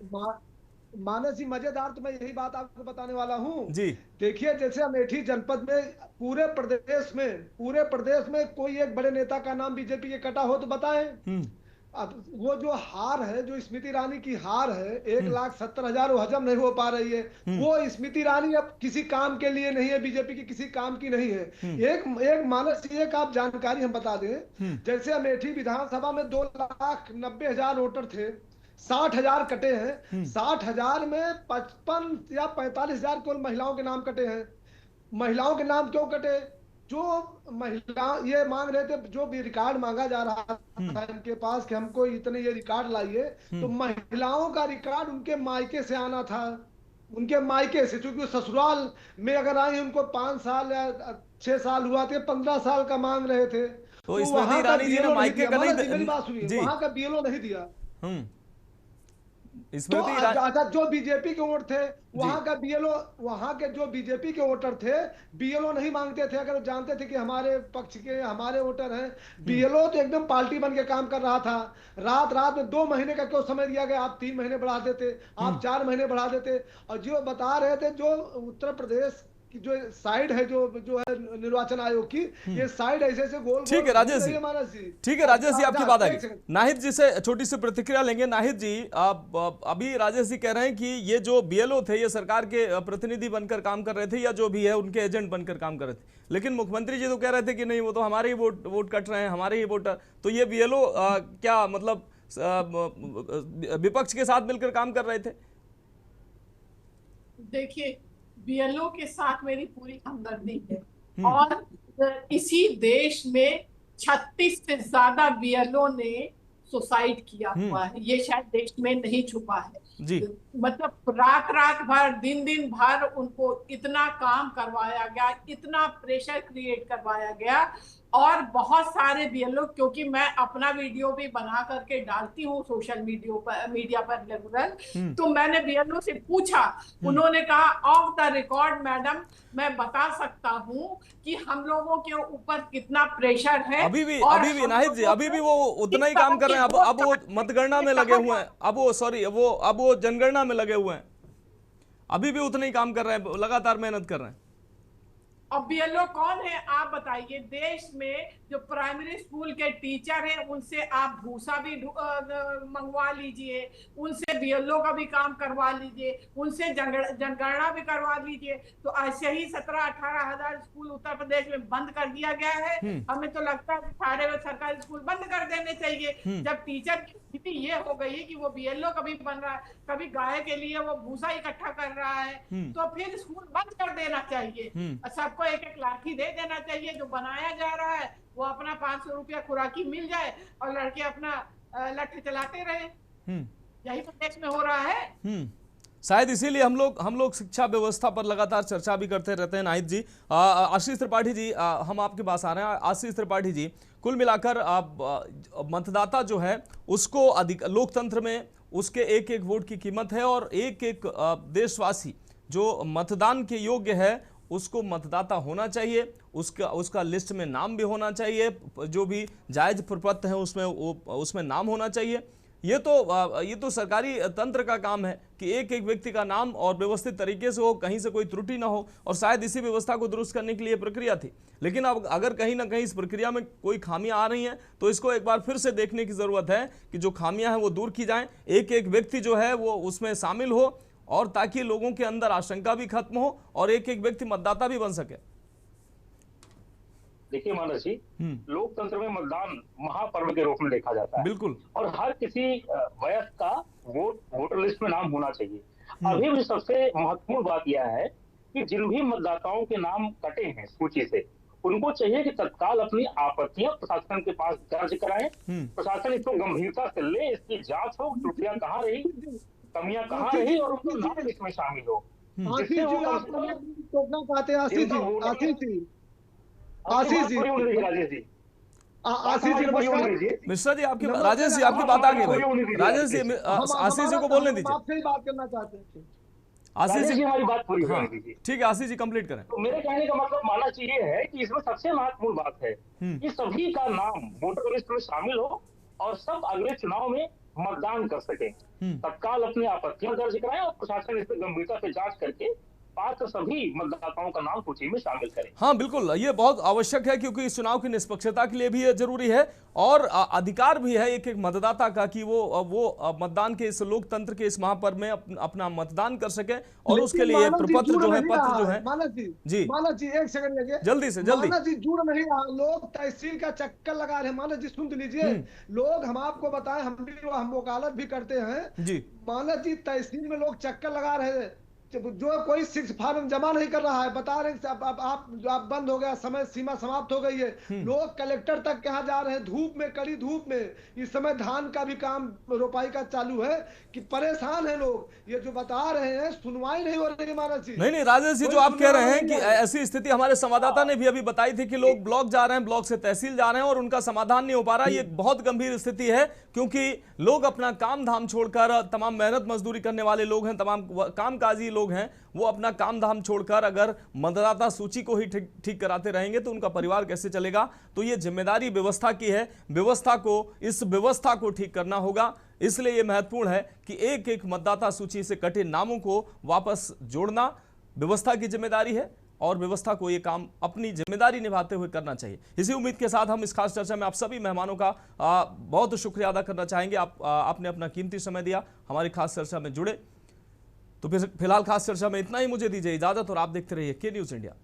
मानस जी, मजेदार तो मैं यही बात आपको बताने वाला हूँ जी। देखिए, जैसे अमेठी जनपद में पूरे प्रदेश में कोई एक बड़े नेता का नाम बीजेपी के कटा हो तो बताएं। अब वो जो हार है, जो स्मृति ईरानी की हार है, 1,70,000 वो हजम नहीं हो पा रही है। वो स्मृति ईरानी अब किसी काम के लिए नहीं है, बीजेपी की किसी काम की नहीं है। एक मानस जी, एक आप जानकारी हम बता दें, जैसे अमेठी विधानसभा में 2,90,000 वोटर थे, 60,000 कटे हैं। 60,000 में 55 या 45,000 केवल महिलाओं के नाम कटे हैं। महिलाओं के नाम क्यों कटे? जो महिला ये मांग रहे थे, जो भी रिकॉर्ड मांगा जा रहा था इनके पास कि हमको इतने ये रिकॉर्ड लाइए, तो महिलाओं का रिकॉर्ड उनके मायके से आना था, उनके मायके से। क्योंकि ससुराल में अगर आई उनको 5 साल या 6 साल हुआ थे, 15 साल का मांग रहे थे, तो स्मृति ईरानी जी ने मायके का नहीं, मेरी बात सुनिए, वहां का बीएलओ नहीं दिया। तो जो बीजेपी के वोट थे, वहां का बीएलओ, वहां के जो बीजेपी के वोटर थे, बीएलओ नहीं मांगते थे। अगर जानते थे कि हमारे पक्ष के हमारे वोटर हैं, बीएलओ तो एकदम पार्टी बन के काम कर रहा था। रात में 2 महीने का क्यों समय दिया गया? आप 3 महीने बढ़ा देते, आप 4 महीने बढ़ा देते। और जो बता रहे थे, जो उत्तर प्रदेश कि जो साइड है जो है निर्वाचन आयोग की, ये साइड ऐसे ऐसे गोल ठीक है राजेश जी, ठीक है राजेश जी, आपकी बात आ गई। नाहिद जी से छोटी सी प्रतिक्रिया लेंगे। नाहिद जी, अभी राजेश जी कह रहे हैं कि ये जो बीएलओ थे ये सरकार के प्रतिनिधि बनकर काम कर रहे थे या जो भी है उनके एजेंट बनकर काम कर रहे थे, लेकिन मुख्यमंत्री जी तो कह रहे थे कि नहीं वो तो हमारे ही वोट कट रहे हैं, हमारे ही वोटर। तो ये बीएलओ क्या मतलब विपक्ष के साथ मिलकर काम कर रहे थे? देखिए, बीएलओ के साथ मेरी पूरी हमदर्दी है और इसी देश में 36 से ज्यादा बीएलओ ने सुसाइड किया हुआ है, ये शायद देश में नहीं छुपा है जी। मतलब रात भर दिन भर उनको इतना काम करवाया गया, इतना प्रेशर क्रिएट करवाया गया। और बहुत सारे बीएलओ, क्योंकि मैं अपना वीडियो भी बना करके डालती हूँ सोशल मीडिया पर रेगुलर, तो मैंने बीएलओ से पूछा, उन्होंने कहा ऑफ द रिकॉर्ड मैडम मैं बता सकता हूँ कि हम लोगों के ऊपर कितना प्रेशर है। अभी भी नाहिद जी, अभी भी वो उतना ही काम कर रहे हैं। अब वो मतगणना में लगे हुए हैं, अब वो जनगणना में लगे हुए हैं, अभी भी उतना ही काम कर रहे हैं, लगातार मेहनत कर रहे हैं। अब बीएलओ कौन है आप बताइए? देश में जो प्राइमरी स्कूल के टीचर हैं उनसे आप भूसा भी मंगवा लीजिए, उनसे बीएलओ का भी काम करवा लीजिए, उनसे जनगणना भी करवा लीजिए। तो ऐसे ही 17-18 हजार स्कूल उत्तर प्रदेश में बंद कर दिया गया है। हमें तो लगता है सारे सरकारी स्कूल बंद कर देने चाहिए। जब टीचर की स्थिति ये हो गई है कि वो बीएलओ कभी बन रहा है, कभी गाय के लिए वो भूसा इकट्ठा कर रहा है, तो फिर स्कूल बंद कर देना चाहिए। सबको एक लाठी दे देना चाहिए, जो बनाया जा रहा है वो अपना 500 रुपया खुराकी मिल जाए और लड़के अपना लठ चलाते रहे। यही तो देश में हो रहा है। शायद इसीलिए हम लोग शिक्षा व्यवस्था पर लगातार चर्चा भी करते रहते हैं। नाहिद जी, आशीष त्रिपाठी जी, हम आपके पास आ रहे हैं। आशीष त्रिपाठी जी, कुल मिलाकर मतदाता जो है उसको लोकतंत्र में उसके एक एक वोट की कीमत है और एक एक देशवासी जो मतदान के योग्य है उसको मतदाता होना चाहिए, उसका लिस्ट में नाम भी होना चाहिए, जो भी जायज प्रपत्र है उसमें नाम होना चाहिए। ये तो सरकारी तंत्र का काम है कि एक एक व्यक्ति का नाम और व्यवस्थित तरीके से हो, कहीं से कोई त्रुटि ना हो, और शायद इसी व्यवस्था को दुरुस्त करने के लिए प्रक्रिया थी। लेकिन अब अगर कहीं ना कहीं इस प्रक्रिया में कोई खामियां आ रही हैं तो इसको एक बार फिर से देखने की जरूरत है कि जो खामियां हैं वो दूर की जाएं, एक एक व्यक्ति जो है वो उसमें शामिल हो, और ताकि लोगों के अंदर आशंका भी खत्म हो और एक एक व्यक्ति मतदाता भी बन सके। देखिए मानस जी, लोकतंत्र में मतदान महापर्व के रूप में देखा जाता है। बिल्कुल। और हर किसी वयस्क का वोटर लिस्ट में नाम होना चाहिए। अभी भी सबसे महत्वपूर्ण बात यह है कि जिन भी मतदाताओं के नाम कटे हैं सूची से, उनको चाहिए कि तत्काल अपनी आपत्तियां प्रशासन के पास दर्ज कराएं। प्रशासन इसको गंभीरता से ले, इसकी जांच हो, त्रुटियां कहाँ रही, कमियां कहाँ रही, और उनको नाम इसमें शामिल हो। मिश्रा जी, आपकी राजेश जी आपकी बात आ गई भाई। राजेश जी, आशीष जी को बोलने दीजिए। आपसे बात करना चाहते हैं। आशीष जी हमारी बात पूरी होने दीजिए। ठीक है आशीष जी, कंप्लीट करें। तो मेरे कहने का मतलब मानना चाहिए है कि इसमें सबसे महत्वपूर्ण बात है कि सभी का नाम वोटर लिस्ट में शामिल हो और सब अगले चुनाव में मतदान कर सके। तत्काल अपनी आपत्तियां दर्ज कराएं और प्रशासन इस पर गंभीरता से जांच करके पात्र सभी मतदाताओं का नाम सूची में शामिल करें। हाँ बिल्कुल, ये बहुत आवश्यक है क्योंकि इस चुनाव की निष्पक्षता के लिए भी ये जरूरी है और अधिकार भी है एक एक मतदाता का कि वो मतदान के इस लोकतंत्र के इस महापर्व में अपना मतदान कर सके, और उसके लिए प्रपत्र जो है, पत्र जो है। मानस जी एक सेकंड लगे, जल्दी से जल्दी। मानस जी जुड़ नहीं रहा, लोग तहसील का चक्कर लगा रहे हैं। मानस जी सुन लीजिए, लोग, हम आपको बताएं, हम वकालत भी करते हैं जी। मानस जी, तहसील में लोग चक्कर लगा रहे हैं, जो कोई 6 फॉर्म जमा नहीं कर रहा है, बता रहे हैं आप बंद हो गया, समय सीमा समाप्त हो गई है। लोग कलेक्टर तक कहाँ जा रहे हैं, धूप में, कड़ी धूप में। इस समय धान का भी काम रोपाई का चालू है कि परेशान है लोग। ये जो बता रहे हैं सुनवाई नहीं हो रही है। मानस जी नहीं राजेश जी, जो आप कह रहे हैं कि ऐसी स्थिति हमारे संवाददाता ने भी अभी बताई थी कि लोग ब्लॉक जा रहे हैं, ब्लॉक से तहसील जा रहे हैं और उनका समाधान नहीं हो पा रहा। ये बहुत गंभीर स्थिति है क्योंकि लोग अपना काम धाम छोड़कर, तमाम मेहनत मजदूरी करने वाले लोग हैं, तमाम कामकाजी लोग हैं, वो अपना काम धाम छोड़कर अगर मतदाता सूची को ही ठीक कराते रहेंगे तो उनका परिवार कैसे चलेगा। तो ये जिम्मेदारी व्यवस्था की है, इस व्यवस्था को ठीक करना होगा। इसलिए यह महत्वपूर्ण है कि एक एक मतदाता सूची से कटे नामों को वापस जोड़ना व्यवस्था की जिम्मेदारी है और व्यवस्था को ये काम अपनी जिम्मेदारी निभाते हुए करना चाहिए। इसी उम्मीद के साथ हम इस खास चर्चा में आप सभी मेहमानों का बहुत शुक्रिया अदा करना चाहेंगे। आपने अपना कीमती समय दिया, हमारी खास चर्चा में जुड़े। तो फिलहाल खास चर्चा में इतना ही, मुझे दीजिए इजाजत और आप देखते रहिए के न्यूज़ इंडिया।